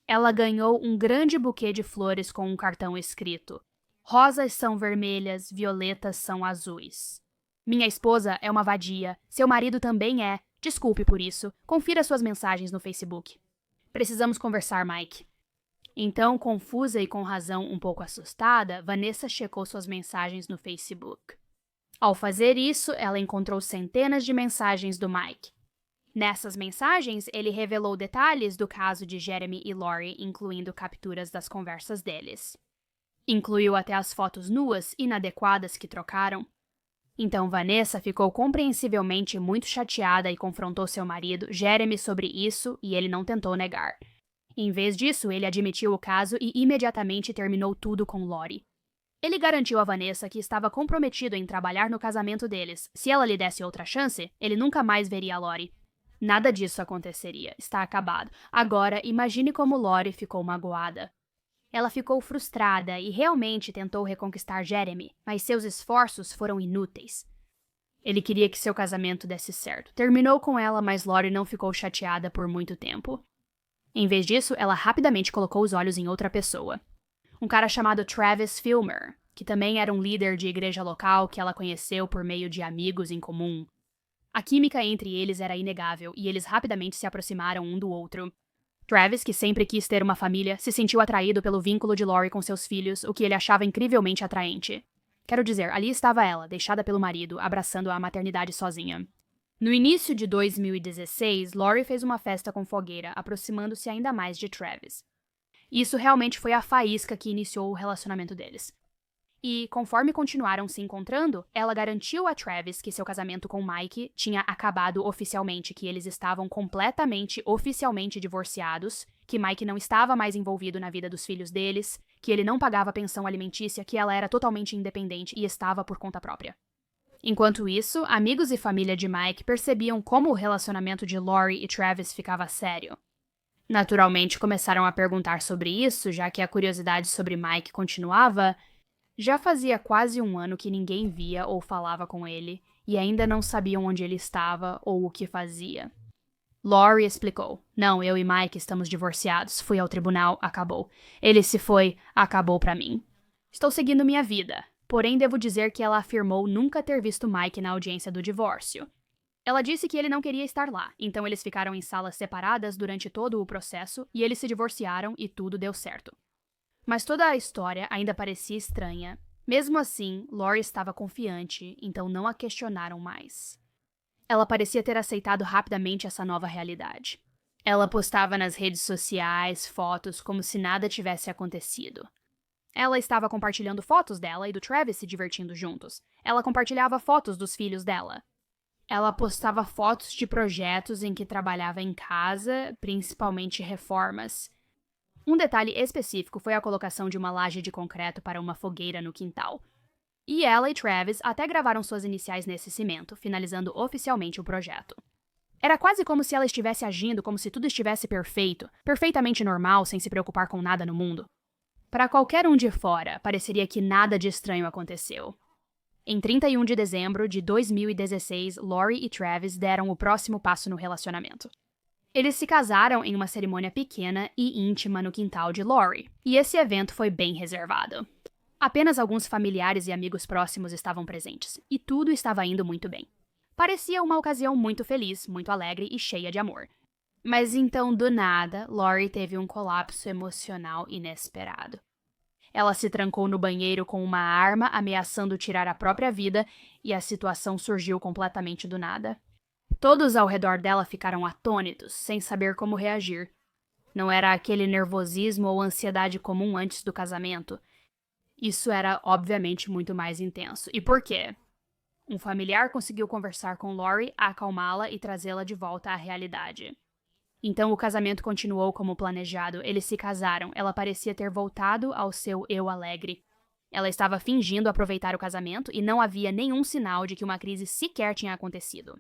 Ela ganhou um grande buquê de flores com um cartão escrito: "Rosas são vermelhas, violetas são azuis. Minha esposa é uma vadia, seu marido também é. Desculpe por isso. Confira suas mensagens no Facebook. Precisamos conversar, Mike." Então, confusa e com razão um pouco assustada, Vanessa checou suas mensagens no Facebook. Ao fazer isso, ela encontrou centenas de mensagens do Mike. Nessas mensagens, ele revelou detalhes do caso de Jeremy e Lori, incluindo capturas das conversas deles. Incluiu até as fotos nuas inadequadas que trocaram. Então Vanessa ficou compreensivelmente muito chateada e confrontou seu marido, Jeremy, sobre isso, e ele não tentou negar. Em vez disso, ele admitiu o caso e imediatamente terminou tudo com Lori. Ele garantiu a Vanessa que estava comprometido em trabalhar no casamento deles. Se ela lhe desse outra chance, ele nunca mais veria a Lori. Nada disso aconteceria. Está acabado. Agora, imagine como Lori ficou magoada. Ela ficou frustrada e realmente tentou reconquistar Jeremy, mas seus esforços foram inúteis. Ele queria que seu casamento desse certo. Terminou com ela, mas Lori não ficou chateada por muito tempo. Em vez disso, ela rapidamente colocou os olhos em outra pessoa. Um cara chamado Travis Filmer, que também era um líder de igreja local que ela conheceu por meio de amigos em comum. A química entre eles era inegável e eles rapidamente se aproximaram um do outro. Travis, que sempre quis ter uma família, se sentiu atraído pelo vínculo de Lori com seus filhos, o que ele achava incrivelmente atraente. Quero dizer, ali estava ela, deixada pelo marido, abraçando a maternidade sozinha. No início de 2016, Lori fez uma festa com fogueira, aproximando-se ainda mais de Travis. Isso realmente foi a faísca que iniciou o relacionamento deles. E, conforme continuaram se encontrando, ela garantiu a Travis que seu casamento com Mike tinha acabado oficialmente, que eles estavam oficialmente divorciados, que Mike não estava mais envolvido na vida dos filhos deles, que ele não pagava pensão alimentícia, que ela era totalmente independente e estava por conta própria. Enquanto isso, amigos e família de Mike percebiam como o relacionamento de Lori e Travis ficava sério. Naturalmente, começaram a perguntar sobre isso, já que a curiosidade sobre Mike continuava. Já fazia quase um ano que ninguém via ou falava com ele, e ainda não sabiam onde ele estava ou o que fazia. Lori explicou: "Não, eu e Mike estamos divorciados. Fui ao tribunal, acabou. Ele se foi, acabou pra mim. Estou seguindo minha vida." Porém, devo dizer que ela afirmou nunca ter visto Mike na audiência do divórcio. Ela disse que ele não queria estar lá, então eles ficaram em salas separadas durante todo o processo e eles se divorciaram e tudo deu certo. Mas toda a história ainda parecia estranha. Mesmo assim, Lori estava confiante, então não a questionaram mais. Ela parecia ter aceitado rapidamente essa nova realidade. Ela postava nas redes sociais fotos como se nada tivesse acontecido. Ela estava compartilhando fotos dela e do Travis se divertindo juntos. Ela compartilhava fotos dos filhos dela. Ela postava fotos de projetos em que trabalhava em casa, principalmente reformas. Um detalhe específico foi a colocação de uma laje de concreto para uma fogueira no quintal. E ela e Travis até gravaram suas iniciais nesse cimento, finalizando oficialmente o projeto. Era quase como se ela estivesse agindo como se tudo estivesse perfeito, perfeitamente normal, sem se preocupar com nada no mundo. Para qualquer um de fora, pareceria que nada de estranho aconteceu. Em 31 de dezembro de 2016, Lori e Travis deram o próximo passo no relacionamento. Eles se casaram em uma cerimônia pequena e íntima no quintal de Lori, e esse evento foi bem reservado. Apenas alguns familiares e amigos próximos estavam presentes, e tudo estava indo muito bem. Parecia uma ocasião muito feliz, muito alegre e cheia de amor. Mas então, do nada, Lori teve um colapso emocional inesperado. Ela se trancou no banheiro com uma arma, ameaçando tirar a própria vida, e a situação surgiu completamente do nada. Todos ao redor dela ficaram atônitos, sem saber como reagir. Não era aquele nervosismo ou ansiedade comum antes do casamento. Isso era, obviamente, muito mais intenso. E por quê? Um familiar conseguiu conversar com Lori, acalmá-la e trazê-la de volta à realidade. Então o casamento continuou como planejado, eles se casaram, ela parecia ter voltado ao seu eu alegre. Ela estava fingindo aproveitar o casamento e não havia nenhum sinal de que uma crise sequer tinha acontecido.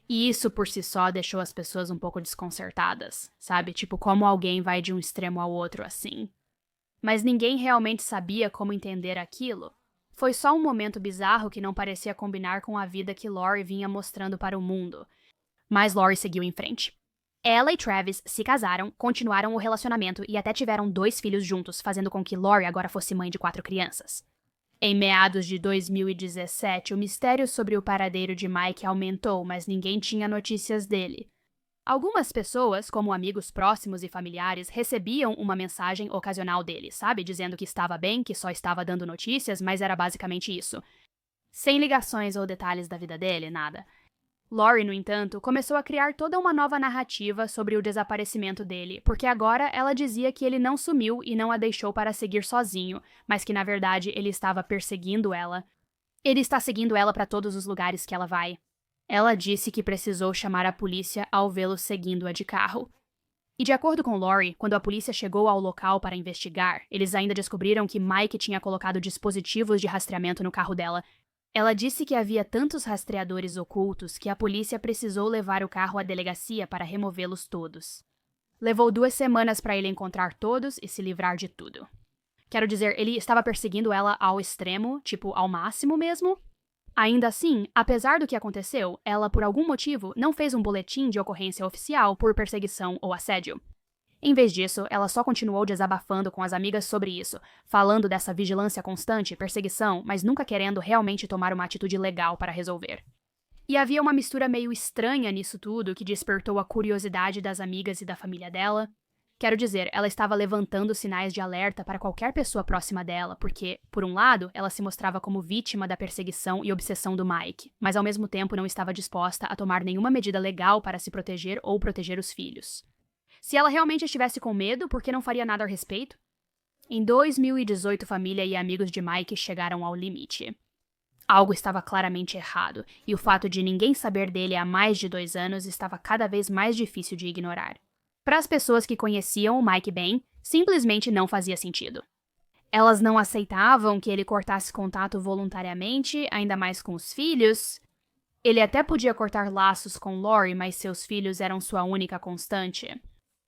E isso por si só deixou as pessoas um pouco desconcertadas, sabe? Tipo, como alguém vai de um extremo ao outro assim. Mas ninguém realmente sabia como entender aquilo. Foi só um momento bizarro que não parecia combinar com a vida que Lori vinha mostrando para o mundo. Mas Lori seguiu em frente. Ela e Travis se casaram, continuaram o relacionamento e até tiveram 2 filhos juntos, fazendo com que Lori agora fosse mãe de 4 crianças. Em meados de 2017, o mistério sobre o paradeiro de Mike aumentou, mas ninguém tinha notícias dele. Algumas pessoas, como amigos próximos e familiares, recebiam uma mensagem ocasional dele, sabe? Dizendo que estava bem, que só estava dando notícias, mas era basicamente isso. Sem ligações ou detalhes da vida dele, nada. Lori, no entanto, começou a criar toda uma nova narrativa sobre o desaparecimento dele, porque agora ela dizia que ele não sumiu e não a deixou para seguir sozinho, mas que na verdade ele estava perseguindo ela. Ele está seguindo ela para todos os lugares que ela vai. Ela disse que precisou chamar a polícia ao vê-lo seguindo-a de carro. E de acordo com Lori, quando a polícia chegou ao local para investigar, eles ainda descobriram que Mike tinha colocado dispositivos de rastreamento no carro dela. Ela disse que havia tantos rastreadores ocultos que a polícia precisou levar o carro à delegacia para removê-los todos. Levou 2 semanas para ele encontrar todos e se livrar de tudo. Quero dizer, ele estava perseguindo ela ao extremo, tipo, ao máximo mesmo. Ainda assim, apesar do que aconteceu, ela, por algum motivo, não fez um boletim de ocorrência oficial por perseguição ou assédio. Em vez disso, ela só continuou desabafando com as amigas sobre isso, falando dessa vigilância constante, perseguição, mas nunca querendo realmente tomar uma atitude legal para resolver. E havia uma mistura meio estranha nisso tudo que despertou a curiosidade das amigas e da família dela. Quero dizer, ela estava levantando sinais de alerta para qualquer pessoa próxima dela, porque, por um lado, ela se mostrava como vítima da perseguição e obsessão do Mike, mas ao mesmo tempo não estava disposta a tomar nenhuma medida legal para se proteger ou proteger os filhos. Se ela realmente estivesse com medo, por que não faria nada a respeito? Em 2018, família e amigos de Mike chegaram ao limite. Algo estava claramente errado, e o fato de ninguém saber dele há mais de 2 anos estava cada vez mais difícil de ignorar. Para as pessoas que conheciam o Mike bem, simplesmente não fazia sentido. Elas não aceitavam que ele cortasse contato voluntariamente, ainda mais com os filhos. Ele até podia cortar laços com Lori, mas seus filhos eram sua única constante.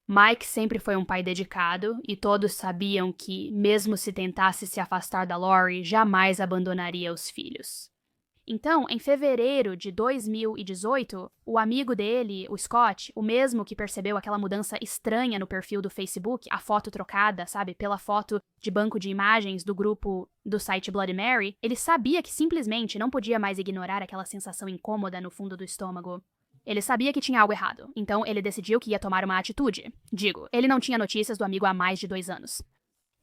Mike sempre foi um pai dedicado, e todos sabiam que, mesmo se tentasse se afastar da Lori, jamais abandonaria os filhos. Então, em fevereiro de 2018, o amigo dele, o Scott, o mesmo que percebeu aquela mudança estranha no perfil do Facebook, a foto trocada, sabe, pela foto de banco de imagens do grupo do site Bloody Mary, ele sabia que simplesmente não podia mais ignorar aquela sensação incômoda no fundo do estômago. Ele sabia que tinha algo errado, então ele decidiu que ia tomar uma atitude. Digo, ele não tinha notícias do amigo há mais de 2 anos.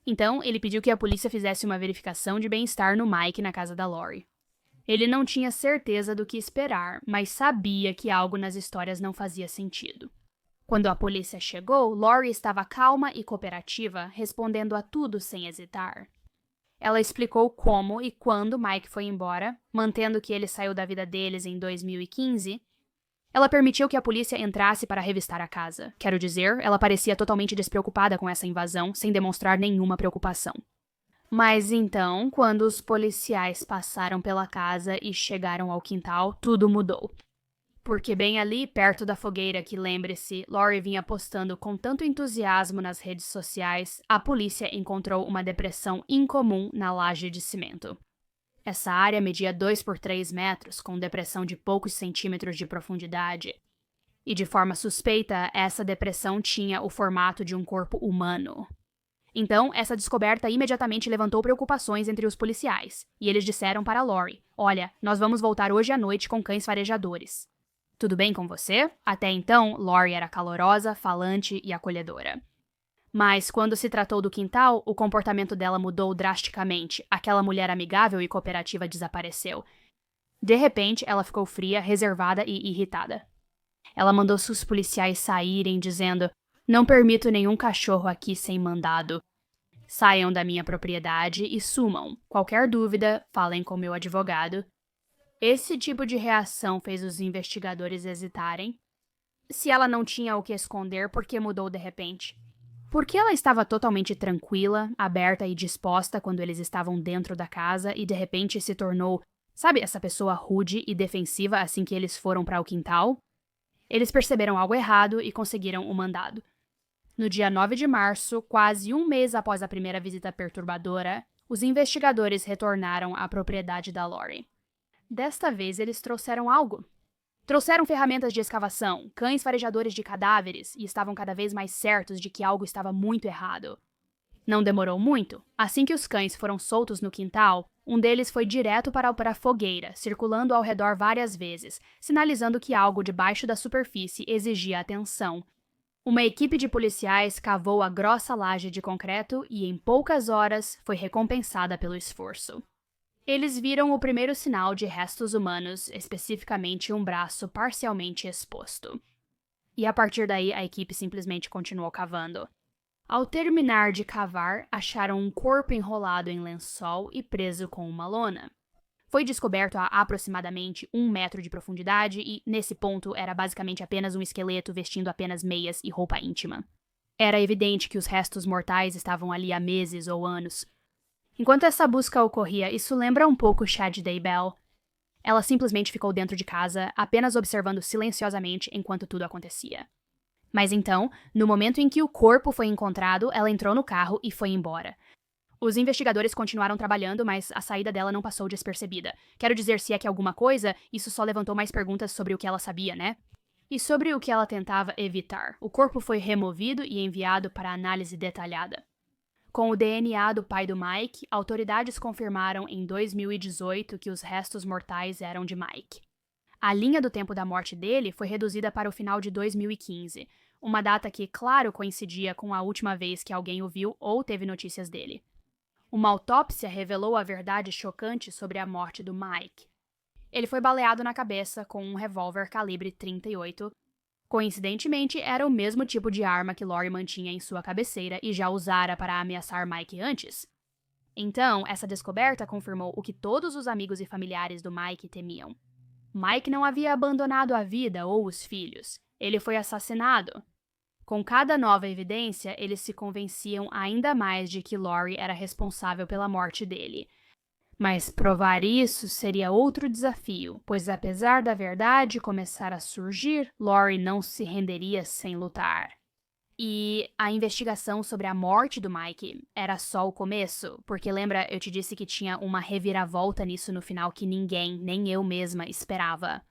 Então, ele pediu que a polícia fizesse uma verificação de bem-estar no Mike na casa da Lori. Ele não tinha certeza do que esperar, mas sabia que algo nas histórias não fazia sentido. Quando a polícia chegou, Lori estava calma e cooperativa, respondendo a tudo sem hesitar. Ela explicou como e quando Mike foi embora, mantendo que ele saiu da vida deles em 2015. Ela permitiu que a polícia entrasse para revistar a casa. Quero dizer, ela parecia totalmente despreocupada com essa invasão, sem demonstrar nenhuma preocupação. Mas então, quando os policiais passaram pela casa e chegaram ao quintal, tudo mudou. Porque bem ali, perto da fogueira que, lembre-se, Lori vinha postando com tanto entusiasmo nas redes sociais, a polícia encontrou uma depressão incomum na laje de cimento. Essa área media 2 por 3 metros, com depressão de poucos centímetros de profundidade. E de forma suspeita, essa depressão tinha o formato de um corpo humano. Então, essa descoberta imediatamente levantou preocupações entre os policiais, e eles disseram para Lori: "Olha, nós vamos voltar hoje à noite com cães farejadores. Tudo bem com você?" Até então, Lori era calorosa, falante e acolhedora. Mas quando se tratou do quintal, o comportamento dela mudou drasticamente. Aquela mulher amigável e cooperativa desapareceu. De repente, ela ficou fria, reservada e irritada. Ela mandou seus policiais saírem, dizendo: "Não permito nenhum cachorro aqui sem mandado. Saiam da minha propriedade e sumam. Qualquer dúvida, falem com meu advogado." Esse tipo de reação fez os investigadores hesitarem. Se ela não tinha o que esconder, por que mudou de repente? Por que ela estava totalmente tranquila, aberta e disposta quando eles estavam dentro da casa e de repente se tornou, sabe, essa pessoa rude e defensiva assim que eles foram para o quintal? Eles perceberam algo errado e conseguiram o mandado. No dia 9 de março, quase um mês após a primeira visita perturbadora, os investigadores retornaram à propriedade da Lori. Desta vez, eles trouxeram algo. Trouxeram ferramentas de escavação, cães farejadores de cadáveres e estavam cada vez mais certos de que algo estava muito errado. Não demorou muito. Assim que os cães foram soltos no quintal, um deles foi direto para a fogueira, circulando ao redor várias vezes, sinalizando que algo debaixo da superfície exigia atenção. Uma equipe de policiais cavou a grossa laje de concreto e, em poucas horas, foi recompensada pelo esforço. Eles viram o primeiro sinal de restos humanos, especificamente um braço parcialmente exposto. E a partir daí, a equipe simplesmente continuou cavando. Ao terminar de cavar, acharam um corpo enrolado em lençol e preso com uma lona. Foi descoberto a aproximadamente 1 metro de profundidade e, nesse ponto, era basicamente apenas um esqueleto vestindo apenas meias e roupa íntima. Era evidente que os restos mortais estavam ali há meses ou anos. Enquanto essa busca ocorria, isso lembra um pouco Chad Daybell. Ela simplesmente ficou dentro de casa, apenas observando silenciosamente enquanto tudo acontecia. Mas então, no momento em que o corpo foi encontrado, ela entrou no carro e foi embora. Os investigadores continuaram trabalhando, mas a saída dela não passou despercebida. Quero dizer, se é que alguma coisa, isso só levantou mais perguntas sobre o que ela sabia, né? E sobre o que ela tentava evitar. O corpo foi removido e enviado para análise detalhada. Com o DNA do pai do Mike, autoridades confirmaram em 2018 que os restos mortais eram de Mike. A linha do tempo da morte dele foi reduzida para o final de 2015, uma data que, claro, coincidia com a última vez que alguém o viu ou teve notícias dele. Uma autópsia revelou a verdade chocante sobre a morte do Mike. Ele foi baleado na cabeça com um revólver calibre .38. Coincidentemente, era o mesmo tipo de arma que Lori mantinha em sua cabeceira e já usara para ameaçar Mike antes. Então, essa descoberta confirmou o que todos os amigos e familiares do Mike temiam. Mike não havia abandonado a vida ou os filhos. Ele foi assassinado. Com cada nova evidência, eles se convenciam ainda mais de que Lori era responsável pela morte dele. Mas provar isso seria outro desafio, pois apesar da verdade começar a surgir, Lori não se renderia sem lutar. E a investigação sobre a morte do Mike era só o começo, porque lembra, eu te disse que tinha uma reviravolta nisso no final que ninguém, nem eu mesma, esperava.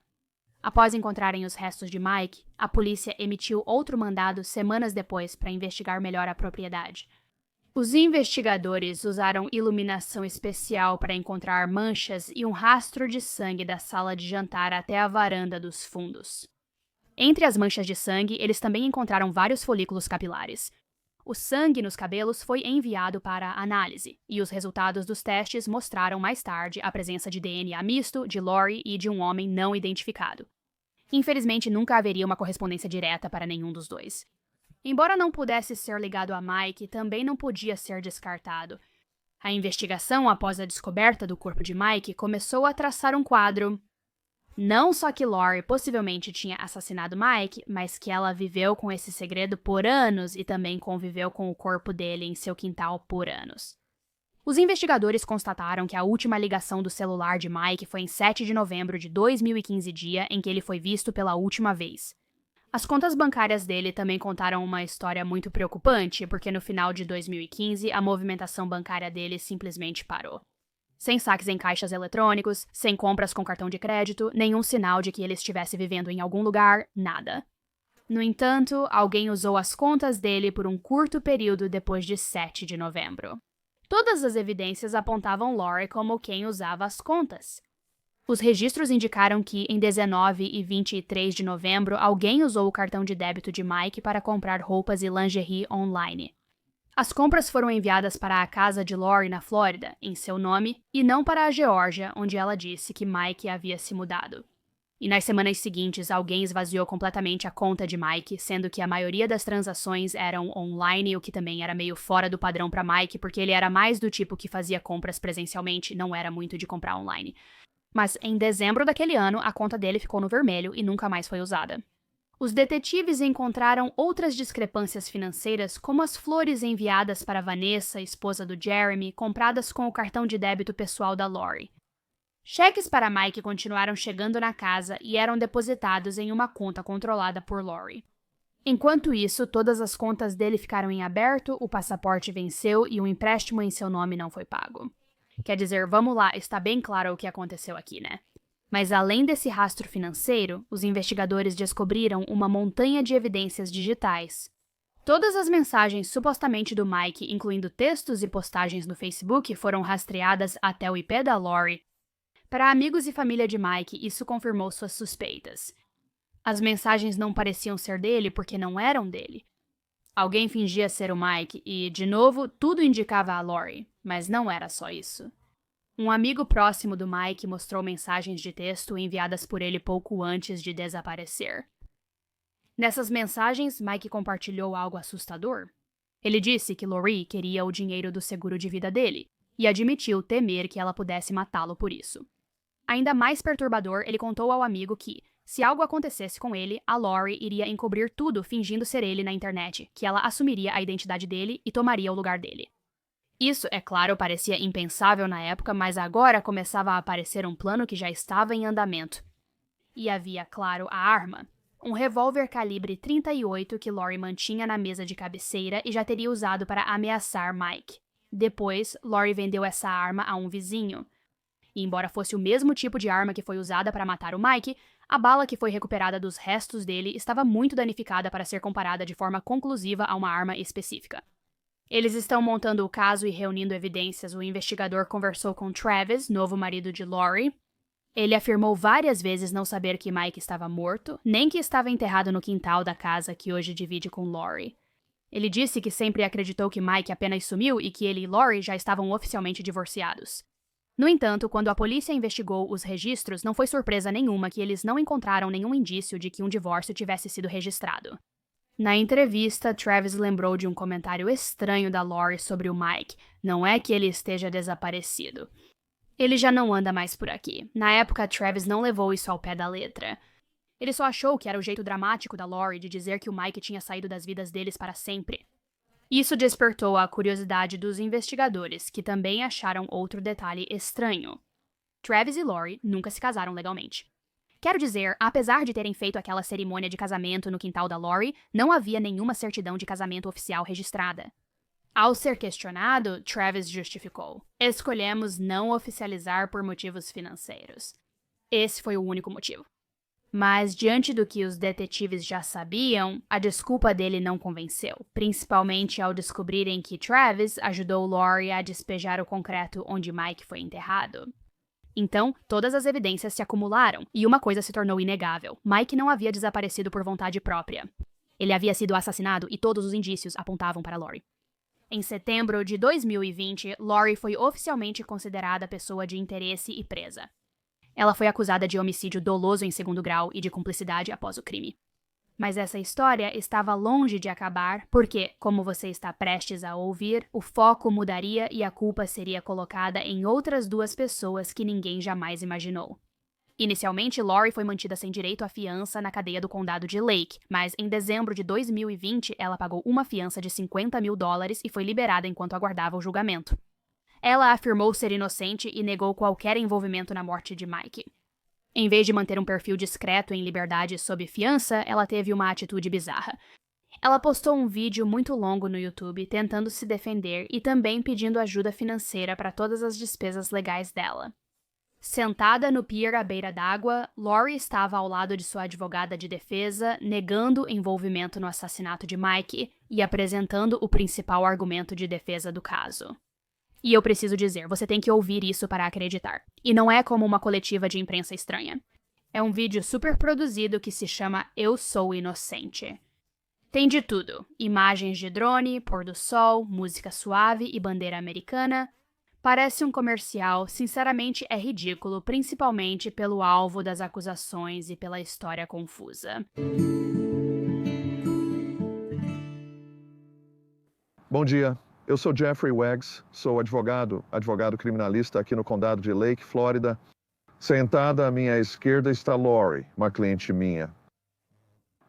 Após encontrarem os restos de Mike, a polícia emitiu outro mandado semanas depois para investigar melhor a propriedade. Os investigadores usaram iluminação especial para encontrar manchas e um rastro de sangue da sala de jantar até a varanda dos fundos. Entre as manchas de sangue, eles também encontraram vários folículos capilares. O sangue nos cabelos foi enviado para análise, e os resultados dos testes mostraram mais tarde a presença de DNA misto de Lori e de um homem não identificado. Infelizmente, nunca haveria uma correspondência direta para nenhum dos dois. Embora não pudesse ser ligado a Mike, também não podia ser descartado. A investigação após a descoberta do corpo de Mike começou a traçar um quadro. Não só que Lori possivelmente tinha assassinado Mike, mas que ela viveu com esse segredo por anos e também conviveu com o corpo dele em seu quintal por anos. Os investigadores constataram que a última ligação do celular de Mike foi em 7 de novembro de 2015, dia em que ele foi visto pela última vez. As contas bancárias dele também contaram uma história muito preocupante, porque no final de 2015 a movimentação bancária dele simplesmente parou. Sem saques em caixas eletrônicos, sem compras com cartão de crédito, nenhum sinal de que ele estivesse vivendo em algum lugar, nada. No entanto, alguém usou as contas dele por um curto período depois de 7 de novembro. Todas as evidências apontavam Lori como quem usava as contas. Os registros indicaram que, em 19 e 23 de novembro, alguém usou o cartão de débito de Mike para comprar roupas e lingerie online. As compras foram enviadas para a casa de Lori na Flórida, em seu nome, e não para a Geórgia, onde ela disse que Mike havia se mudado. E nas semanas seguintes, alguém esvaziou completamente a conta de Mike, sendo que a maioria das transações eram online, o que também era meio fora do padrão para Mike, porque ele era mais do tipo que fazia compras presencialmente, não era muito de comprar online. Mas em dezembro daquele ano, a conta dele ficou no vermelho e nunca mais foi usada. Os detetives encontraram outras discrepâncias financeiras, como as flores enviadas para Vanessa, esposa do Jeremy, compradas com o cartão de débito pessoal da Lori. Cheques para Mike continuaram chegando na casa e eram depositados em uma conta controlada por Lori. Enquanto isso, todas as contas dele ficaram em aberto, o passaporte venceu e o empréstimo em seu nome não foi pago. Quer dizer, vamos lá, está bem claro o que aconteceu aqui, né? Mas além desse rastro financeiro, os investigadores descobriram uma montanha de evidências digitais. Todas as mensagens supostamente do Mike, incluindo textos e postagens no Facebook, foram rastreadas até o IP da Lori. Para amigos e família de Mike, isso confirmou suas suspeitas. As mensagens não pareciam ser dele porque não eram dele. Alguém fingia ser o Mike e, de novo, tudo indicava a Lori, mas não era só isso. Um amigo próximo do Mike mostrou mensagens de texto enviadas por ele pouco antes de desaparecer. Nessas mensagens, Mike compartilhou algo assustador. Ele disse que Lori queria o dinheiro do seguro de vida dele, e admitiu temer que ela pudesse matá-lo por isso. Ainda mais perturbador, ele contou ao amigo que, se algo acontecesse com ele, a Lori iria encobrir tudo fingindo ser ele na internet, que ela assumiria a identidade dele e tomaria o lugar dele. Isso, é claro, parecia impensável na época, mas agora começava a aparecer um plano que já estava em andamento. E havia, claro, a arma. Um revólver calibre .38 que Lori mantinha na mesa de cabeceira e já teria usado para ameaçar Mike. Depois, Lori vendeu essa arma a um vizinho. E embora fosse o mesmo tipo de arma que foi usada para matar o Mike, a bala que foi recuperada dos restos dele estava muito danificada para ser comparada de forma conclusiva a uma arma específica. Eles estão montando o caso e reunindo evidências. O investigador conversou com Travis, novo marido de Lori. Ele afirmou várias vezes não saber que Mike estava morto, nem que estava enterrado no quintal da casa que hoje divide com Lori. Ele disse que sempre acreditou que Mike apenas sumiu e que ele e Lori já estavam oficialmente divorciados. No entanto, quando a polícia investigou os registros, não foi surpresa nenhuma que eles não encontraram nenhum indício de que um divórcio tivesse sido registrado. Na entrevista, Travis lembrou de um comentário estranho da Lori sobre o Mike. Não é que ele esteja desaparecido. Ele já não anda mais por aqui. Na época, Travis não levou isso ao pé da letra. Ele só achou que era o jeito dramático da Lori de dizer que o Mike tinha saído das vidas deles para sempre. Isso despertou a curiosidade dos investigadores, que também acharam outro detalhe estranho. Travis e Lori nunca se casaram legalmente. Quero dizer, apesar de terem feito aquela cerimônia de casamento no quintal da Lori, não havia nenhuma certidão de casamento oficial registrada. Ao ser questionado, Travis justificou: escolhemos não oficializar por motivos financeiros. Esse foi o único motivo. Mas, diante do que os detetives já sabiam, a desculpa dele não convenceu, principalmente ao descobrirem que Travis ajudou Lori a despejar o concreto onde Mike foi enterrado. Então, todas as evidências se acumularam, e uma coisa se tornou inegável: Mike não havia desaparecido por vontade própria. Ele havia sido assassinado e todos os indícios apontavam para Lori. Em setembro de 2020, Lori foi oficialmente considerada pessoa de interesse e presa. Ela foi acusada de homicídio doloso em segundo grau e de cumplicidade após o crime. Mas essa história estava longe de acabar porque, como você está prestes a ouvir, o foco mudaria e a culpa seria colocada em outras duas pessoas que ninguém jamais imaginou. Inicialmente, Lori foi mantida sem direito à fiança na cadeia do condado de Lake, mas em dezembro de 2020 ela pagou uma fiança de $50 mil e foi liberada enquanto aguardava o julgamento. Ela afirmou ser inocente e negou qualquer envolvimento na morte de Mike. Em vez de manter um perfil discreto em liberdade sob fiança, ela teve uma atitude bizarra. Ela postou um vídeo muito longo no YouTube tentando se defender e também pedindo ajuda financeira para todas as despesas legais dela. Sentada no pier à beira d'água, Lori estava ao lado de sua advogada de defesa, negando envolvimento no assassinato de Mike e apresentando o principal argumento de defesa do caso. E eu preciso dizer, você tem que ouvir isso para acreditar. E não é como uma coletiva de imprensa estranha. É um vídeo super produzido que se chama Eu Sou Inocente. Tem de tudo: imagens de drone, pôr do sol, música suave e bandeira americana. Parece um comercial, sinceramente é ridículo, principalmente pelo alvo das acusações e pela história confusa. Bom dia, eu sou Jeffrey Weggs, sou advogado criminalista aqui no condado de Lake, Flórida. Sentada à minha esquerda está Lori, uma cliente minha.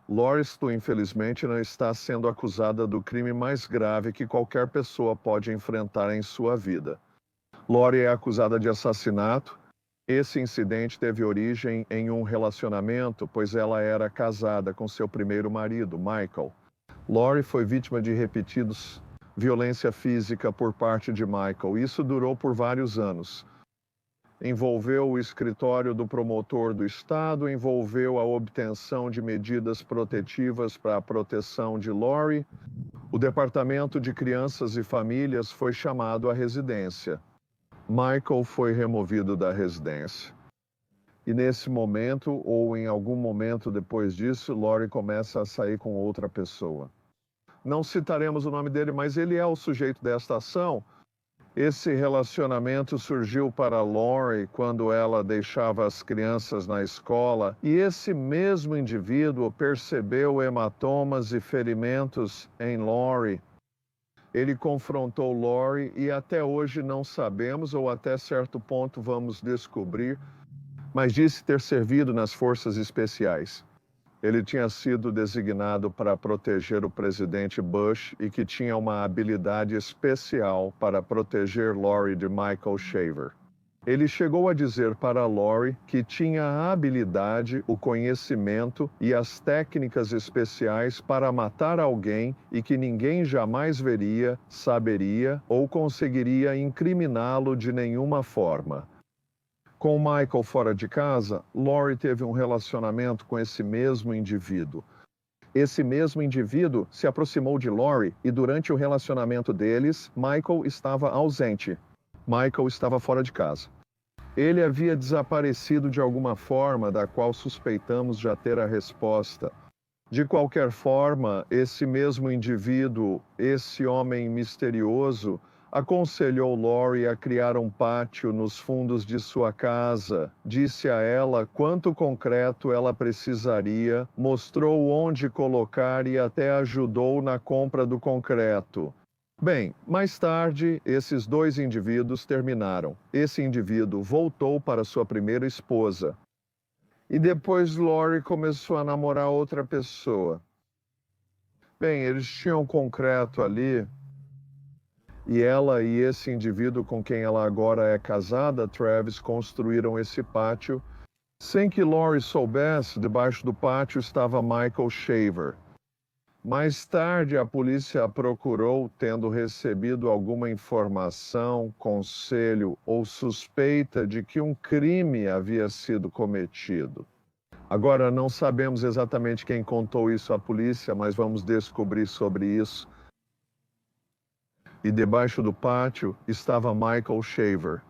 Lori, infelizmente, não está sendo acusada do crime mais grave que qualquer pessoa pode enfrentar em sua vida. Lori é acusada de assassinato. Esse incidente teve origem em um relacionamento, pois ela era casada com seu primeiro marido, Michael. Lori foi vítima de repetidos violência física por parte de Michael. Isso durou por vários anos. Envolveu o escritório do promotor do estado, envolveu a obtenção de medidas protetivas para a proteção de Lori. O Departamento de Crianças e Famílias foi chamado à residência. Michael foi removido da residência. E nesse momento, ou em algum momento depois disso, Lori começa a sair com outra pessoa. Não citaremos o nome dele, mas ele é o sujeito desta ação. Esse relacionamento surgiu para Lori quando ela deixava as crianças na escola, e esse mesmo indivíduo percebeu hematomas e ferimentos em Lori. Ele confrontou Lori e até hoje não sabemos, ou até certo ponto vamos descobrir, mas disse ter servido nas forças especiais. Ele tinha sido designado para proteger o presidente Bush e que tinha uma habilidade especial para proteger Lori de Michael Shaver. Ele chegou a dizer para Lori que tinha a habilidade, o conhecimento e as técnicas especiais para matar alguém e que ninguém jamais veria, saberia ou conseguiria incriminá-lo de nenhuma forma. Com Michael fora de casa, Lori teve um relacionamento com esse mesmo indivíduo. Esse mesmo indivíduo se aproximou de Lori e durante o relacionamento deles, Michael estava ausente. Michael estava fora de casa. Ele havia desaparecido de alguma forma da qual suspeitamos já ter a resposta. De qualquer forma, esse mesmo indivíduo, esse homem misterioso, aconselhou Lori a criar um pátio nos fundos de sua casa, disse a ela quanto concreto ela precisaria, mostrou onde colocar e até ajudou na compra do concreto. Bem, mais tarde, esses dois indivíduos terminaram. Esse indivíduo voltou para sua primeira esposa. E depois Lori começou a namorar outra pessoa. Bem, eles tinham concreto ali. E ela e esse indivíduo com quem ela agora é casada, Travis, construíram esse pátio Sem que Lori soubesse, debaixo do pátio estava Michael Shaver. Mais tarde, a polícia a procurou, tendo recebido alguma informação, conselho ou suspeita de que um crime havia sido cometido. Agora, não sabemos exatamente quem contou isso à polícia, mas vamos descobrir sobre isso. E debaixo do pátio estava Michael Shaver.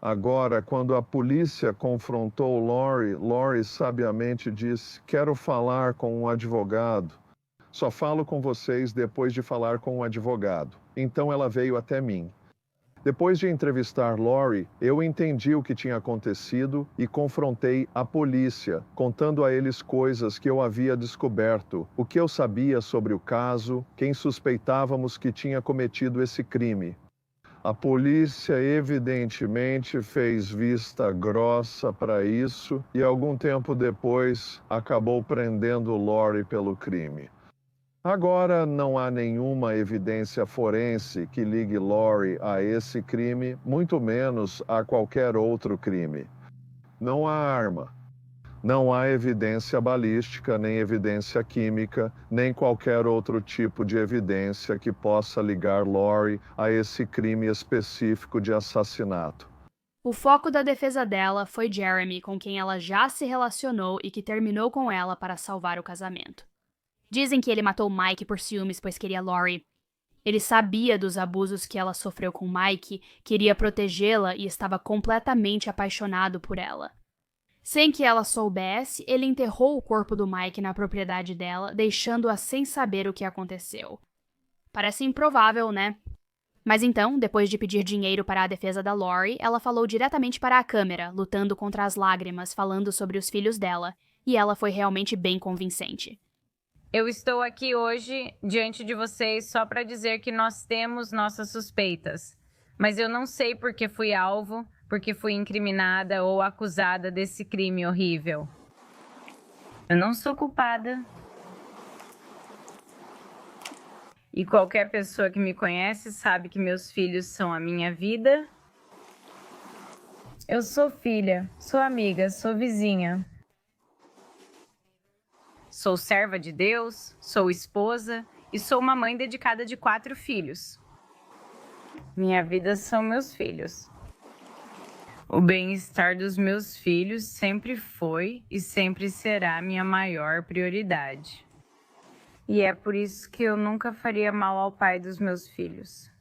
Agora, quando a polícia confrontou Lori sabiamente disse: "Quero falar com um advogado. Só falo com vocês depois de falar com um advogado." Então ela veio até mim. Depois de entrevistar Lori, eu entendi o que tinha acontecido e confrontei a polícia, contando a eles coisas que eu havia descoberto, o que eu sabia sobre o caso, quem suspeitávamos que tinha cometido esse crime. A polícia evidentemente fez vista grossa para isso e algum tempo depois acabou prendendo Lori pelo crime. Agora não há nenhuma evidência forense que ligue Lori a esse crime, muito menos a qualquer outro crime. Não há arma. Não há evidência balística, nem evidência química, nem qualquer outro tipo de evidência que possa ligar Lori a esse crime específico de assassinato. O foco da defesa dela foi Jeremy, com quem ela já se relacionou e que terminou com ela para salvar o casamento. Dizem que ele matou Mike por ciúmes, pois queria Lori. Ele sabia dos abusos que ela sofreu com Mike, queria protegê-la e estava completamente apaixonado por ela. Sem que ela soubesse, ele enterrou o corpo do Mike na propriedade dela, deixando-a sem saber o que aconteceu. Parece improvável, né? Mas então, depois de pedir dinheiro para a defesa da Lori, ela falou diretamente para a câmera, lutando contra as lágrimas, falando sobre os filhos dela, e ela foi realmente bem convincente. Eu estou aqui hoje diante de vocês só para dizer que nós temos nossas suspeitas, mas eu não sei porque fui alvo, porque fui incriminada ou acusada desse crime horrível. Eu não sou culpada. E qualquer pessoa que me conhece sabe que meus filhos são a minha vida. Eu sou filha, sou amiga, sou vizinha. Sou serva de Deus, sou esposa e sou uma mãe dedicada de 4 filhos. Minha vida são meus filhos. O bem-estar dos meus filhos sempre foi e sempre será minha maior prioridade. E é por isso que eu nunca faria mal ao pai dos meus filhos.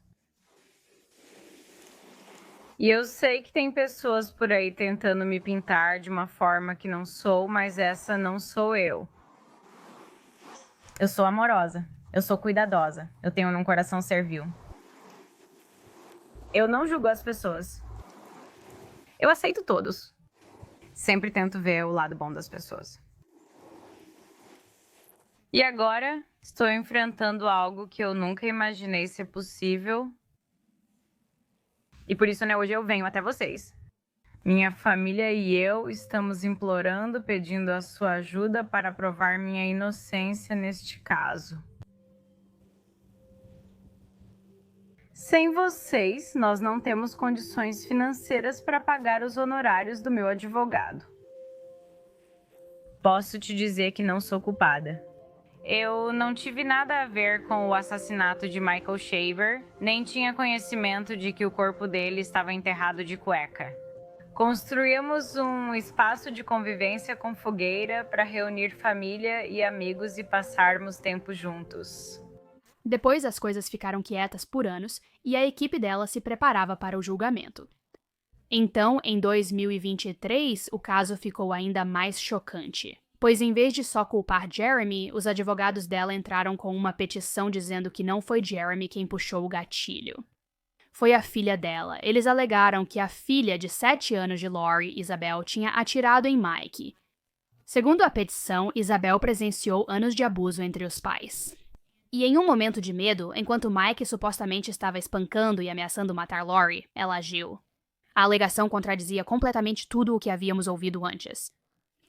E eu sei que tem pessoas por aí tentando me pintar de uma forma que não sou, mas essa não sou eu. Eu sou amorosa, eu sou cuidadosa, eu tenho um coração servil. Eu não julgo as pessoas. Eu aceito todos. Sempre tento ver o lado bom das pessoas. E agora, estou enfrentando algo que eu nunca imaginei ser possível. E por isso, né, hoje eu venho até vocês. Minha família e eu estamos implorando, pedindo a sua ajuda para provar minha inocência neste caso. Sem vocês, nós não temos condições financeiras para pagar os honorários do meu advogado. Posso te dizer que não sou culpada. Eu não tive nada a ver com o assassinato de Michael Shaver, nem tinha conhecimento de que o corpo dele estava enterrado de cueca. Construímos um espaço de convivência com fogueira para reunir família e amigos e passarmos tempo juntos. Depois as coisas ficaram quietas por anos e a equipe dela se preparava para o julgamento. Então, em 2023, o caso ficou ainda mais chocante. Pois em vez de só culpar Jeremy, os advogados dela entraram com uma petição dizendo que não foi Jeremy quem puxou o gatilho. Foi a filha dela. Eles alegaram que a filha de 7 anos de Lori, Isabel, tinha atirado em Mike. Segundo a petição, Isabel presenciou anos de abuso entre os pais. E em um momento de medo, enquanto Mike supostamente estava espancando e ameaçando matar Lori, ela agiu. A alegação contradizia completamente tudo o que havíamos ouvido antes.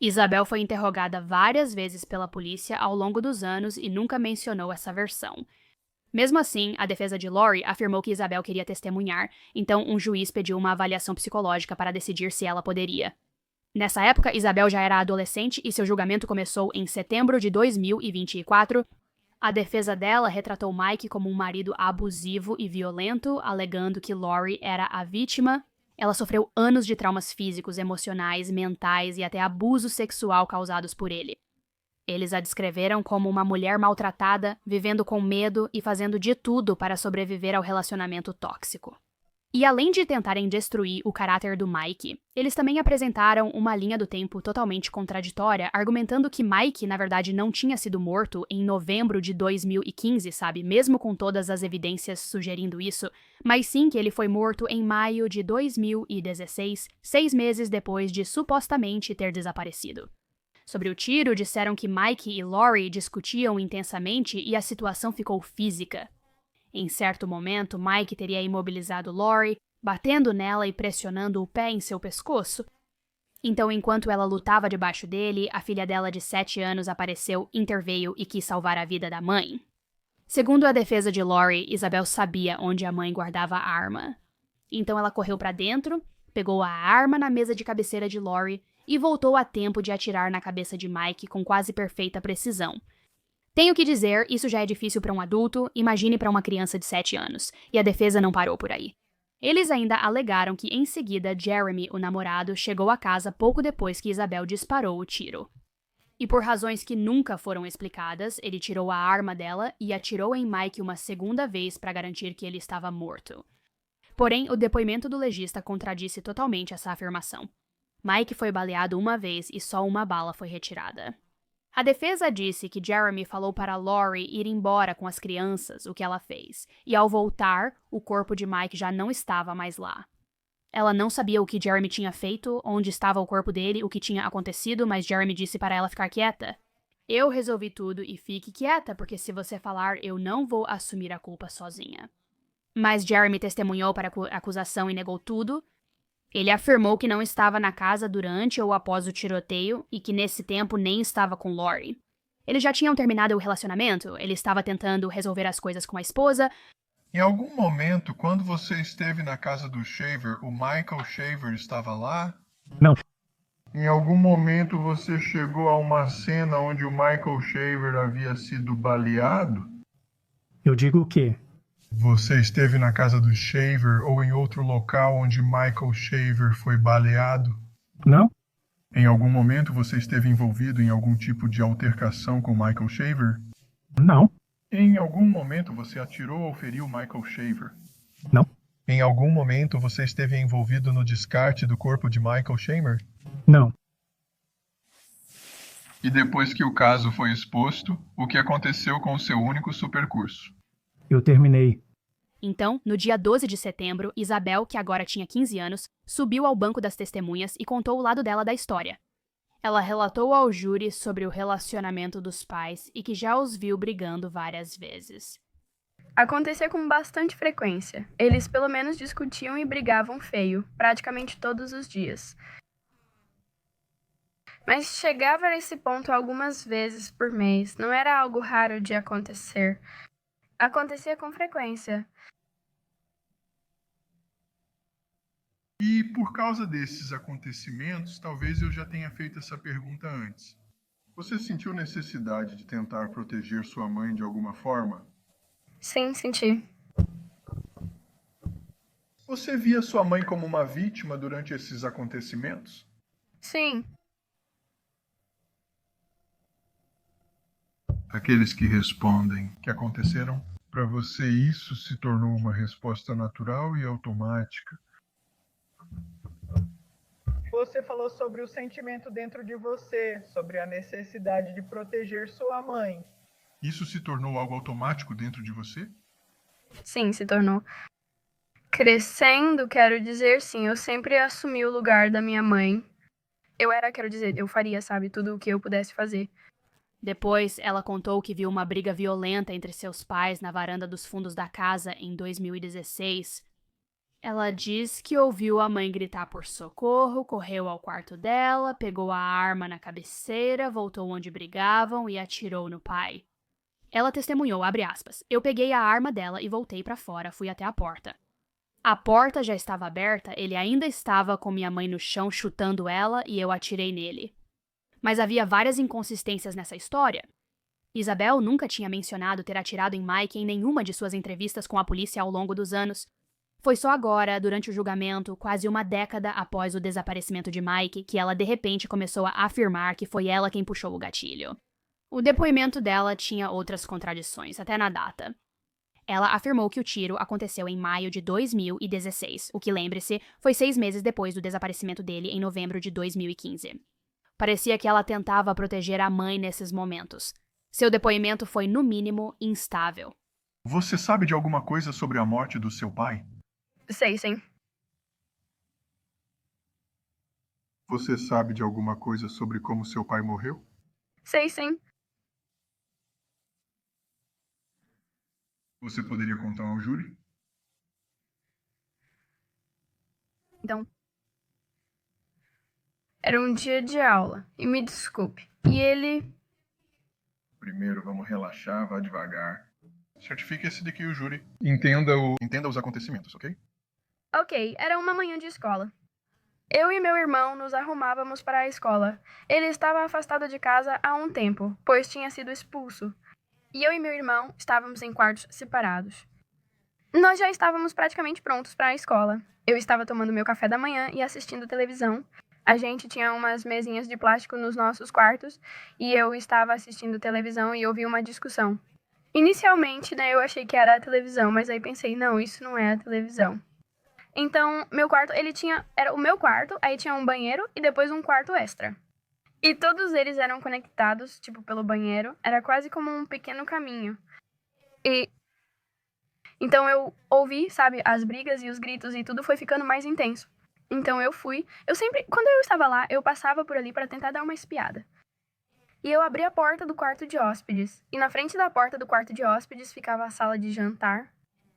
Isabel foi interrogada várias vezes pela polícia ao longo dos anos e nunca mencionou essa versão. Mesmo assim, a defesa de Lori afirmou que Isabel queria testemunhar, então um juiz pediu uma avaliação psicológica para decidir se ela poderia. Nessa época, Isabel já era adolescente e seu julgamento começou em setembro de 2024. A defesa dela retratou Mike como um marido abusivo e violento, alegando que Lori era a vítima. Ela sofreu anos de traumas físicos, emocionais, mentais e até abuso sexual causados por ele. Eles a descreveram como uma mulher maltratada, vivendo com medo e fazendo de tudo para sobreviver ao relacionamento tóxico. E além de tentarem destruir o caráter do Mike, eles também apresentaram uma linha do tempo totalmente contraditória, argumentando que Mike, na verdade, não tinha sido morto em novembro de 2015, sabe? Mesmo com todas as evidências sugerindo isso, mas sim que ele foi morto em maio de 2016, 6 meses depois de supostamente ter desaparecido. Sobre o tiro, disseram que Mike e Lori discutiam intensamente e a situação ficou física. Em certo momento, Mike teria imobilizado Lori, batendo nela e pressionando o pé em seu pescoço. Então, enquanto ela lutava debaixo dele, a filha dela de 7 anos apareceu, interveio e quis salvar a vida da mãe. Segundo a defesa de Lori, Isabel sabia onde a mãe guardava a arma. Então ela correu para dentro, pegou a arma na mesa de cabeceira de Lori e voltou a tempo de atirar na cabeça de Mike com quase perfeita precisão. Tenho que dizer, isso já é difícil para um adulto, imagine para uma criança de 7 anos, e a defesa não parou por aí. Eles ainda alegaram que, em seguida, Jeremy, o namorado, chegou à casa pouco depois que Isabel disparou o tiro. E por razões que nunca foram explicadas, ele tirou a arma dela e atirou em Mike uma segunda vez para garantir que ele estava morto. Porém, o depoimento do legista contradisse totalmente essa afirmação. Mike foi baleado uma vez e só uma bala foi retirada. A defesa disse que Jeremy falou para Lori ir embora com as crianças, o que ela fez, e ao voltar, o corpo de Mike já não estava mais lá. Ela não sabia o que Jeremy tinha feito, onde estava o corpo dele, o que tinha acontecido, mas Jeremy disse para ela ficar quieta. Eu resolvi tudo e fique quieta, porque se você falar, eu não vou assumir a culpa sozinha. Mas Jeremy testemunhou para a acusação e negou tudo. Ele afirmou que não estava na casa durante ou após o tiroteio e que nesse tempo nem estava com Lori. Eles já tinham terminado o relacionamento, ele estava tentando resolver as coisas com a esposa. Em algum momento, quando você esteve na casa do Shaver, o Michael Shaver estava lá? Não. Em algum momento você chegou a uma cena onde o Michael Shaver havia sido baleado? Eu digo o quê? Você esteve na casa do Shaver ou em outro local onde Michael Shaver foi baleado? Não? Em algum momento você esteve envolvido em algum tipo de altercação com Michael Shaver? Não. Em algum momento você atirou ou feriu Michael Shaver? Não. Em algum momento você esteve envolvido no descarte do corpo de Michael Shaver? Não. E depois que o caso foi exposto, o que aconteceu com o seu único supercurso? Eu terminei. Então, no dia 12 de setembro, Isabel, que agora tinha 15 anos, subiu ao banco das testemunhas e contou o lado dela da história. Ela relatou ao júri sobre o relacionamento dos pais e que já os viu brigando várias vezes. Acontecia com bastante frequência. Eles pelo menos discutiam e brigavam feio, praticamente todos os dias. Mas chegava a esse ponto algumas vezes por mês, não era algo raro de acontecer. Acontecia com frequência. E por causa desses acontecimentos, talvez eu já tenha feito essa pergunta antes. Você sentiu necessidade de tentar proteger sua mãe de alguma forma? Sim, senti. Você via sua mãe como uma vítima durante esses acontecimentos? Sim. Aqueles que respondem que aconteceram, para você isso se tornou uma resposta natural e automática. Você falou sobre o sentimento dentro de você, sobre a necessidade de proteger sua mãe. Isso se tornou algo automático dentro de você? Sim, se tornou. Crescendo, quero dizer, sim, eu sempre assumi o lugar da minha mãe. Eu faria, sabe, tudo o que eu pudesse fazer. Depois, ela contou que viu uma briga violenta entre seus pais na varanda dos fundos da casa em 2016. Ela diz que ouviu a mãe gritar por socorro, correu ao quarto dela, pegou a arma na cabeceira, voltou onde brigavam e atirou no pai. Ela testemunhou, abre aspas, eu peguei a arma dela e voltei pra fora, fui até a porta. A porta já estava aberta, ele ainda estava com minha mãe no chão chutando ela e eu atirei nele. Mas havia várias inconsistências nessa história. Isabel nunca tinha mencionado ter atirado em Mike em nenhuma de suas entrevistas com a polícia ao longo dos anos. Foi só agora, durante o julgamento, quase uma década após o desaparecimento de Mike, que ela de repente começou a afirmar que foi ela quem puxou o gatilho. O depoimento dela tinha outras contradições, até na data. Ela afirmou que o tiro aconteceu em maio de 2016, o que, lembre-se, foi 6 meses depois do desaparecimento dele em novembro de 2015. Parecia que ela tentava proteger a mãe nesses momentos. Seu depoimento foi, no mínimo, instável. Você sabe de alguma coisa sobre a morte do seu pai? Sei, sim. Você sabe de alguma coisa sobre como seu pai morreu? Sei, sim. Você poderia contar ao júri? Então, era um dia de aula, e me desculpe. E ele... Primeiro, vamos relaxar, vá devagar. Certifique-se de que o júri entenda os acontecimentos, ok? Ok, era uma manhã de escola. Eu e meu irmão nos arrumávamos para a escola. Ele estava afastado de casa há um tempo, pois tinha sido expulso. E eu e meu irmão estávamos em quartos separados. Nós já estávamos praticamente prontos para a escola. Eu estava tomando meu café da manhã e assistindo televisão. A gente tinha umas mesinhas de plástico nos nossos quartos e eu estava assistindo televisão e ouvi uma discussão. Inicialmente, eu achei que era a televisão, mas aí pensei, não, isso não é a televisão. Então, meu quarto, era o meu quarto, aí tinha um banheiro e depois um quarto extra. E todos eles eram conectados, pelo banheiro. Era quase como um pequeno caminho. E então eu ouvi, as brigas e os gritos e tudo foi ficando mais intenso. Então eu fui. Quando eu estava lá, eu passava por ali para tentar dar uma espiada. E eu abri a porta do quarto de hóspedes. E na frente da porta do quarto de hóspedes ficava a sala de jantar.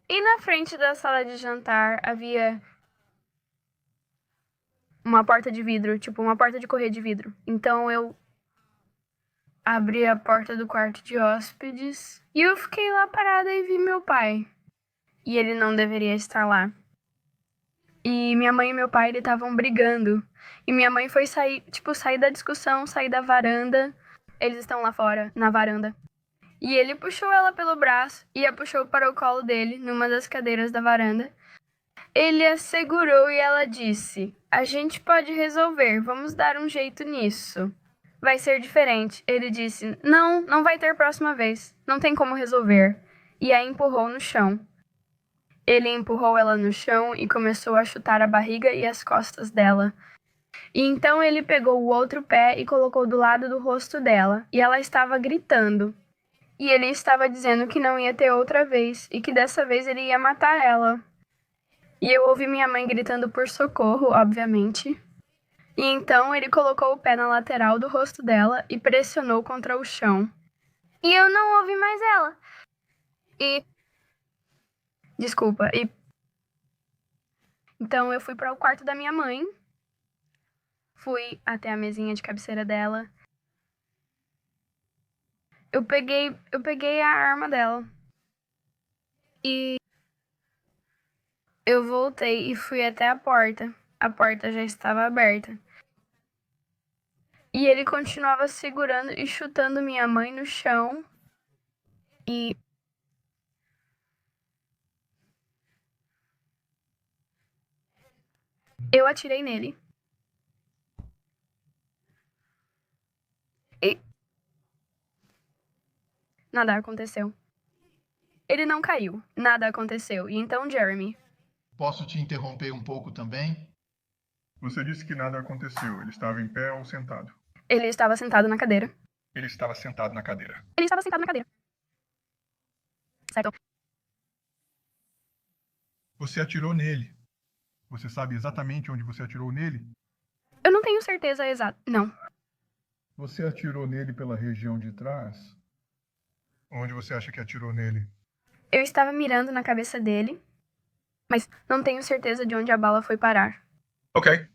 E na frente da sala de jantar havia uma porta de vidro, uma porta de correr de vidro. Então eu abri a porta do quarto de hóspedes e eu fiquei lá parada e vi meu pai. E ele não deveria estar lá. E minha mãe e meu pai, estavam brigando. E minha mãe foi sair da discussão, sair da varanda. Eles estão lá fora, na varanda. E ele puxou ela pelo braço e a puxou para o colo dele, numa das cadeiras da varanda. Ele a segurou e ela disse: "A gente pode resolver, vamos dar um jeito nisso. Vai ser diferente." Ele disse: "Não, não vai ter próxima vez. Não tem como resolver." E a empurrou no chão. Ele empurrou ela no chão e começou a chutar a barriga e as costas dela. E então ele pegou o outro pé e colocou do lado do rosto dela. E ela estava gritando. E ele estava dizendo que não ia ter outra vez e que dessa vez ele ia matar ela. E eu ouvi minha mãe gritando por socorro, obviamente. E então ele colocou o pé na lateral do rosto dela e pressionou contra o chão. E eu não ouvi mais ela. Desculpa. Então eu fui para o quarto da minha mãe. Fui até a mesinha de cabeceira dela. Eu peguei a arma dela. E eu voltei e fui até a porta. A porta já estava aberta. E ele continuava segurando e chutando minha mãe no chão. E eu atirei nele. E nada aconteceu. Ele não caiu. Nada aconteceu. E então, Jeremy... Posso te interromper um pouco também? Você disse que nada aconteceu. Ele estava em pé ou sentado? Ele estava sentado na cadeira. Ele estava sentado na cadeira. Ele estava sentado na cadeira. Certo. Você atirou nele. Você sabe exatamente onde você atirou nele? Eu não tenho certeza exata. Não. Você atirou nele pela região de trás? Onde você acha que atirou nele? Eu estava mirando na cabeça dele, mas não tenho certeza de onde a bala foi parar. Ok.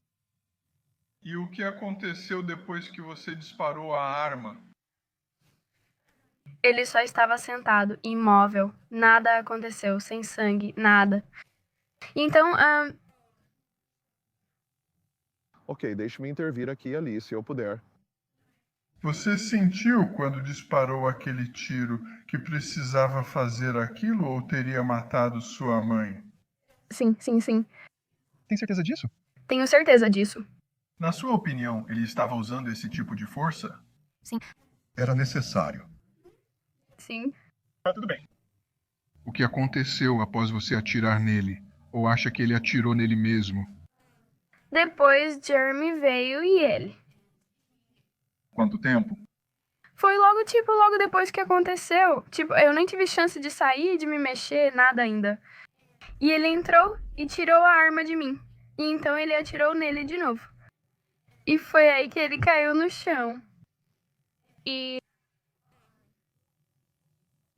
E o que aconteceu depois que você disparou a arma? Ele só estava sentado, imóvel. Nada aconteceu, sem sangue, nada. E então, Ok, deixe-me intervir aqui, ali, se eu puder. Você sentiu quando disparou aquele tiro que precisava fazer aquilo ou teria matado sua mãe? sim. Tem certeza disso? Tenho certeza disso. Na sua opinião, ele estava usando esse tipo de força? Sim. Era necessário. Sim. Tá tudo bem. O que aconteceu após você atirar nele? Ou acha que ele atirou nele mesmo? Depois, Jeremy veio e ele. Quanto tempo? Foi logo depois que aconteceu. Tipo, eu nem tive chance de sair, de me mexer, nada ainda. E ele entrou e tirou a arma de mim. E então ele atirou nele de novo. E foi aí que ele caiu no chão. E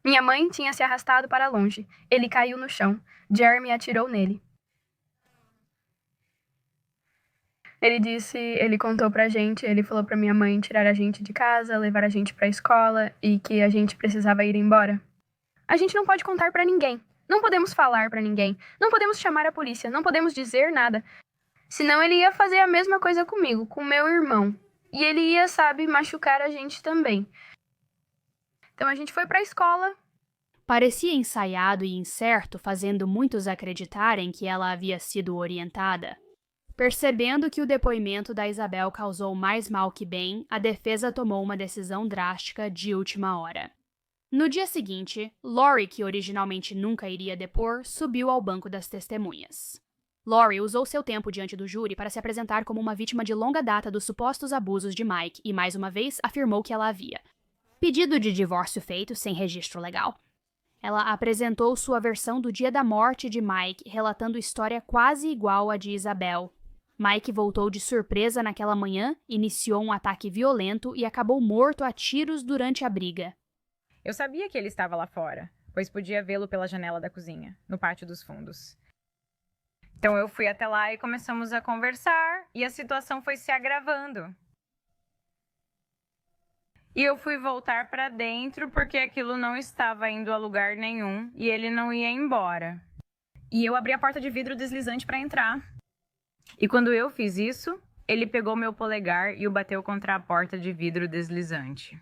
minha mãe tinha se arrastado para longe. Ele caiu no chão. Jeremy atirou nele. Ele contou pra gente, ele falou pra minha mãe tirar a gente de casa, levar a gente pra escola e que a gente precisava ir embora. A gente não pode contar pra ninguém. Não podemos falar pra ninguém. Não podemos chamar a polícia. Não podemos dizer nada. Senão ele ia fazer a mesma coisa comigo, com meu irmão. E ele ia, sabe, machucar a gente também. Então a gente foi pra escola. Parecia ensaiado e incerto, fazendo muitos acreditarem que ela havia sido orientada. Percebendo que o depoimento da Isabel causou mais mal que bem, a defesa tomou uma decisão drástica de última hora. No dia seguinte, Lori, que originalmente nunca iria depor, subiu ao banco das testemunhas. Lori usou seu tempo diante do júri para se apresentar como uma vítima de longa data dos supostos abusos de Mike e, mais uma vez, afirmou que ela havia. Pedido de divórcio feito sem registro legal. Ela apresentou sua versão do dia da morte de Mike, relatando história quase igual à de Isabel. Mike voltou de surpresa naquela manhã, iniciou um ataque violento e acabou morto a tiros durante a briga. Eu sabia que ele estava lá fora, pois podia vê-lo pela janela da cozinha, no pátio dos fundos. Então eu fui até lá e começamos a conversar, e a situação foi se agravando. E eu fui voltar para dentro porque aquilo não estava indo a lugar nenhum e ele não ia embora. E eu abri a porta de vidro deslizante para entrar. E quando eu fiz isso, ele pegou meu polegar e o bateu contra a porta de vidro deslizante.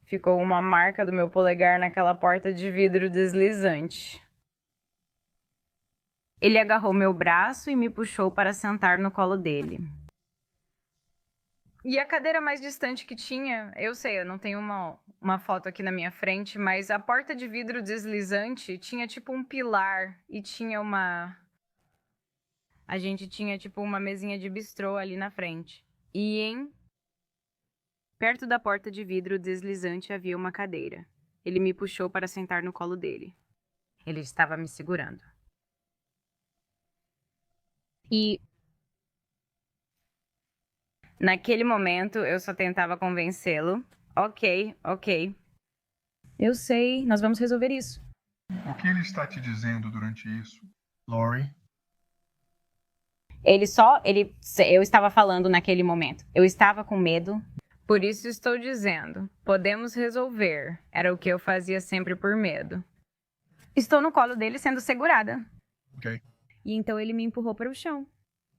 Ficou uma marca do meu polegar naquela porta de vidro deslizante. Ele agarrou meu braço e me puxou para sentar no colo dele. E a cadeira mais distante que tinha, eu sei, eu não tenho uma foto aqui na minha frente, mas a porta de vidro deslizante tinha tipo um pilar e tinha a gente tinha tipo uma mesinha de bistrô ali na frente. E perto da porta de vidro deslizante havia uma cadeira. Ele me puxou para sentar no colo dele. Ele estava me segurando. E naquele momento eu só tentava convencê-lo. Ok. Eu sei, nós vamos resolver isso. O que ele está te dizendo durante isso, Lori? Eu estava falando naquele momento. Eu estava com medo. Por isso estou dizendo, podemos resolver. Era o que eu fazia sempre por medo. Estou no colo dele sendo segurada. Ok. E então ele me empurrou para o chão.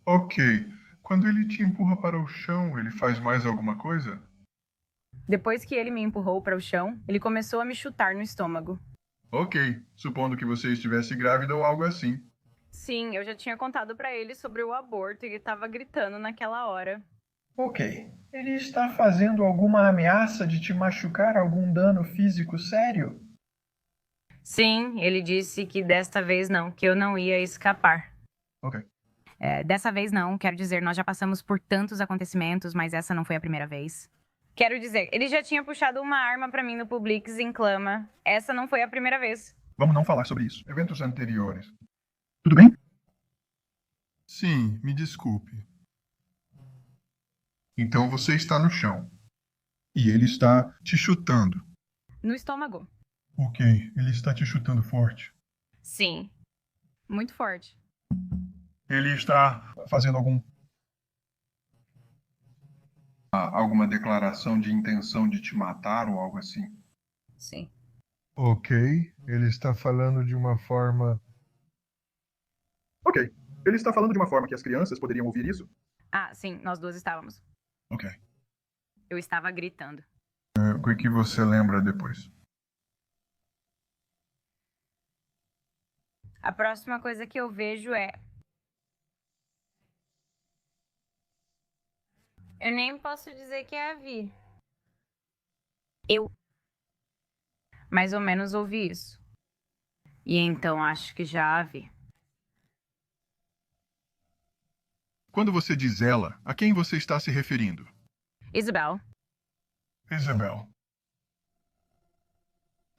Ok. Quando ele te empurra para o chão, ele faz mais alguma coisa? Depois que ele me empurrou para o chão, ele começou a me chutar no estômago. Ok. Supondo que você estivesse grávida ou algo assim. Sim, eu já tinha contado para ele sobre o aborto e ele estava gritando naquela hora. Ok. Ele está fazendo alguma ameaça de te machucar, algum dano físico sério? Sim, ele disse que desta vez não, que eu não ia escapar. Ok. Dessa vez não, quero dizer, nós já passamos por tantos acontecimentos, mas essa não foi a primeira vez. Quero dizer, ele já tinha puxado uma arma pra mim no Publix em Clama. Essa não foi a primeira vez. Vamos não falar sobre isso. Eventos anteriores. Tudo bem? Sim, me desculpe. Então você está no chão. E ele está te chutando. No estômago. Ok, ele está te chutando forte. Sim, muito forte. Ele está fazendo alguma declaração de intenção de te matar ou algo assim? Sim. Ok, ele está falando de uma forma Ok. Ele está falando de uma forma que as crianças poderiam ouvir isso? Ah, sim, nós duas estávamos. Ok. Eu estava gritando. O que você lembra depois? A próxima coisa que eu vejo é... Eu nem posso dizer que é a Vi. Eu mais ou menos ouvi isso. E então acho que já a vi. Quando você diz ela, a quem você está se referindo? Isabel, Isabel.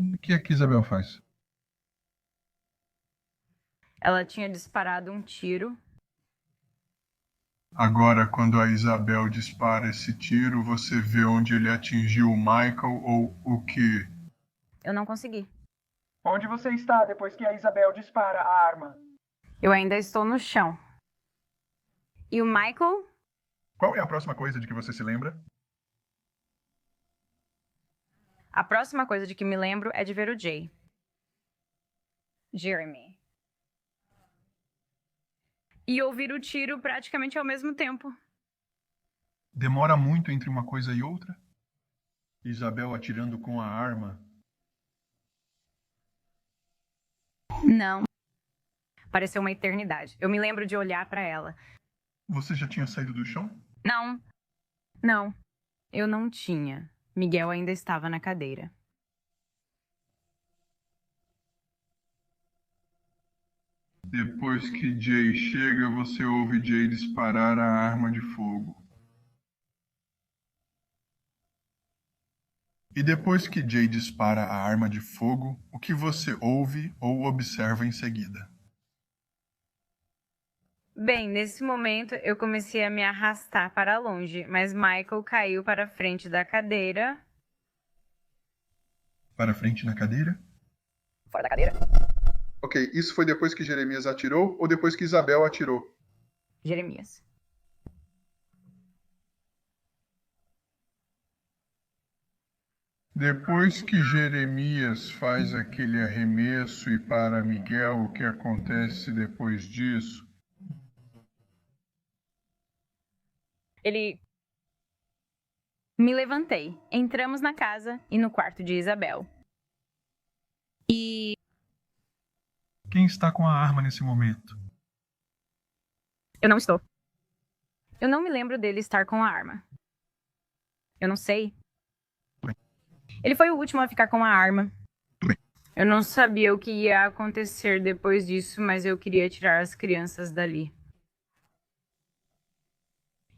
O que é que Isabel faz? ela tinha disparado um tiro. Agora, quando a Isabel dispara esse tiro, você vê onde ele atingiu o Michael ou o que? Eu não consegui. Onde você está depois que a Isabel dispara a arma? Eu ainda estou no chão. E o Michael? Qual é a próxima coisa de que você se lembra? A próxima coisa de que me lembro é de ver o Jay. Jeremy. E ouvir o tiro praticamente ao mesmo tempo. Demora muito entre uma coisa e outra? Isabel atirando com a arma. Não. Pareceu uma eternidade. Eu me lembro de olhar pra ela. Você já tinha saído do chão? Não. Não. Eu não tinha. Miguel ainda estava na cadeira. Depois que Jay chega, você ouve Jay disparar a arma de fogo. E depois que Jay dispara a arma de fogo, o que você ouve ou observa em seguida? Bem, nesse momento eu comecei a me arrastar para longe, mas Michael caiu para a frente da cadeira. Para frente na cadeira? Fora da cadeira? Ok, isso foi depois que Jeremias atirou ou depois que Isabel atirou? Jeremias. Depois que Jeremias faz aquele arremesso e para Miguel, o que acontece depois disso? Me levantei. Entramos na casa e no quarto de Isabel. E Quem está com a arma nesse momento? eu não estou. Eu não me lembro dele estar com a arma. Eu não sei. Ele foi o último a ficar com a arma. Eu não sabia o que ia acontecer depois disso, mas eu queria tirar as crianças dali.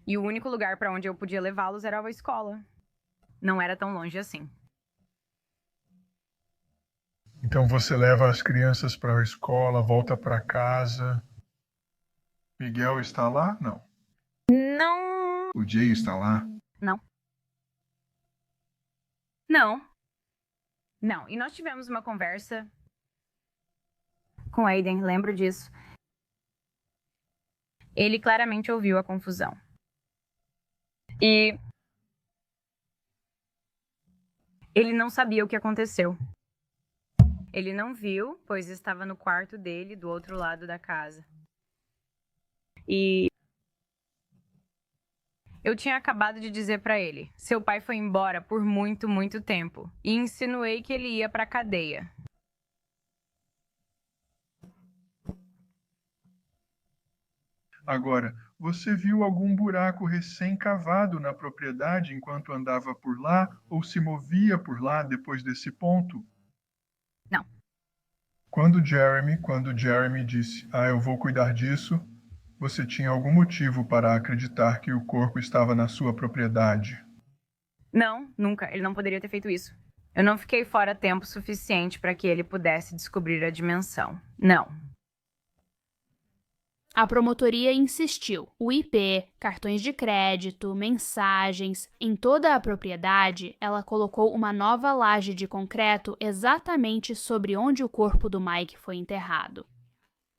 E o único lugar para onde eu podia levá-los era a escola. Não era tão longe assim. Então você leva as crianças para a escola, volta para casa. Miguel está lá? Não. Não. O Jay está lá? Não. Não. Não. E nós tivemos uma conversa com Aiden, lembro disso. Ele claramente ouviu a confusão. E ele não sabia o que aconteceu. Ele não viu, pois estava no quarto dele, do outro lado da casa. E eu tinha acabado de dizer pra ele: seu pai foi embora por muito, muito tempo. E insinuei que ele ia pra cadeia. Agora, você viu algum buraco recém-cavado na propriedade enquanto andava por lá ou se movia por lá depois desse ponto? Não. Quando Jeremy disse, eu vou cuidar disso, você tinha algum motivo para acreditar que o corpo estava na sua propriedade? Não, nunca. Ele não poderia ter feito isso. Eu não fiquei fora tempo suficiente para que ele pudesse descobrir a dimensão. Não. A promotoria insistiu. O IP, cartões de crédito, mensagens, em toda a propriedade, ela colocou uma nova laje de concreto exatamente sobre onde o corpo do Mike foi enterrado.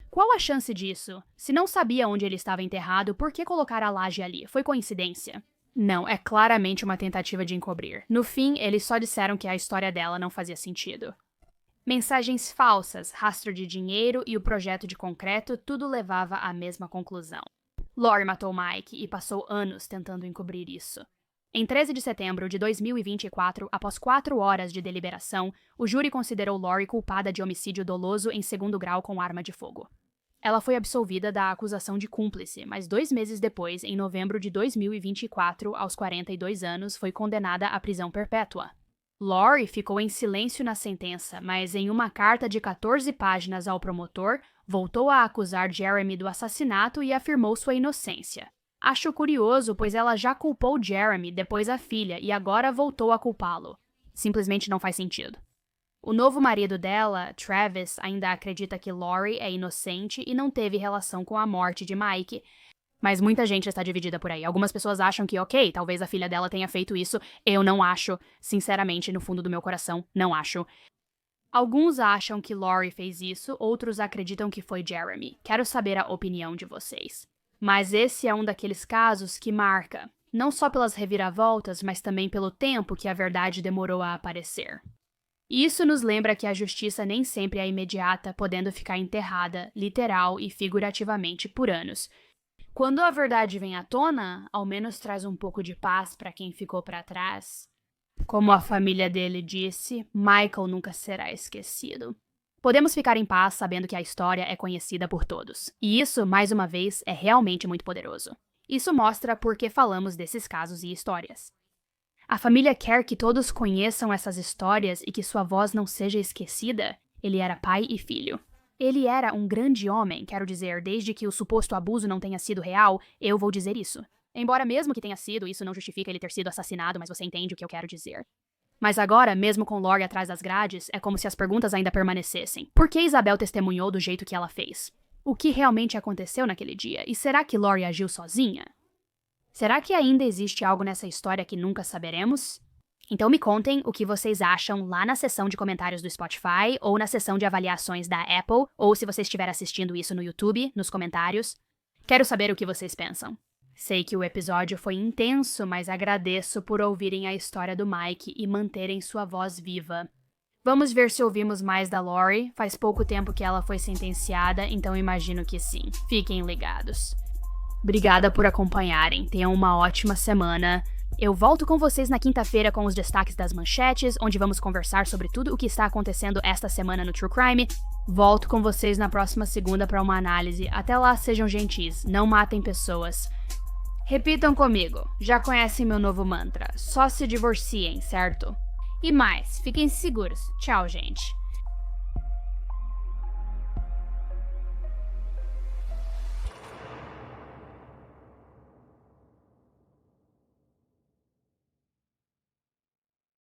Qual a chance disso? Se não sabia onde ele estava enterrado, por que colocar a laje ali? Foi coincidência? Não, é claramente uma tentativa de encobrir. No fim, eles só disseram que a história dela não fazia sentido. Mensagens falsas, rastro de dinheiro e o projeto de concreto, tudo levava à mesma conclusão. Lori matou Mike e passou anos tentando encobrir isso. Em 13 de setembro de 2024, após 4 horas de deliberação, o júri considerou Lori culpada de homicídio doloso em 2º grau com arma de fogo. Ela foi absolvida da acusação de cúmplice, mas 2 meses depois, em novembro de 2024, aos 42 anos, foi condenada à prisão perpétua. Lori ficou em silêncio na sentença, mas em uma carta de 14 páginas ao promotor, voltou a acusar Jeremy do assassinato e afirmou sua inocência. Acho curioso, pois ela já culpou Jeremy, depois a filha, e agora voltou a culpá-lo. Simplesmente não faz sentido. O novo marido dela, Travis, ainda acredita que Lori é inocente e não teve relação com a morte de Mike. Mas muita gente está dividida por aí. Algumas pessoas acham que, ok, talvez a filha dela tenha feito isso. Eu não acho. Sinceramente, no fundo do meu coração, não acho. Alguns acham que Lori fez isso, outros acreditam que foi Jeremy. Quero saber a opinião de vocês. Mas esse é um daqueles casos que marca, não só pelas reviravoltas, mas também pelo tempo que a verdade demorou a aparecer. E isso nos lembra que a justiça nem sempre é imediata, podendo ficar enterrada, literal e figurativamente, por anos. Quando a verdade vem à tona, ao menos traz um pouco de paz para quem ficou para trás. Como a família dele disse, Michael nunca será esquecido. Podemos ficar em paz sabendo que a história é conhecida por todos. E isso, mais uma vez, é realmente muito poderoso. Isso mostra por que falamos desses casos e histórias. A família quer que todos conheçam essas histórias e que sua voz não seja esquecida. Ele era pai e filho. Ele era um grande homem, quero dizer, desde que o suposto abuso não tenha sido real, eu vou dizer isso. Embora mesmo que tenha sido, isso não justifica ele ter sido assassinado, mas você entende o que eu quero dizer. Mas agora, mesmo com Lori atrás das grades, é como se as perguntas ainda permanecessem. Por que Isabel testemunhou do jeito que ela fez? O que realmente aconteceu naquele dia? E será que Lori agiu sozinha? Será que ainda existe algo nessa história que nunca saberemos? Então me contem o que vocês acham lá na seção de comentários do Spotify, ou na seção de avaliações da Apple, ou se você estiver assistindo isso no YouTube, nos comentários. Quero saber o que vocês pensam. Sei que o episódio foi intenso, mas agradeço por ouvirem a história do Mike e manterem sua voz viva. Vamos ver se ouvimos mais da Lori. Faz pouco tempo que ela foi sentenciada, então imagino que sim. Fiquem ligados. Obrigada por acompanharem. Tenham uma ótima semana. Eu volto com vocês na quinta-feira com os destaques das manchetes, onde vamos conversar sobre tudo o que está acontecendo esta semana no True Crime. Volto com vocês na próxima segunda para uma análise. Até lá, sejam gentis, não matem pessoas. Repitam comigo, já conhecem meu novo mantra, só se divorciem, certo? E mais, fiquem seguros. Tchau, gente.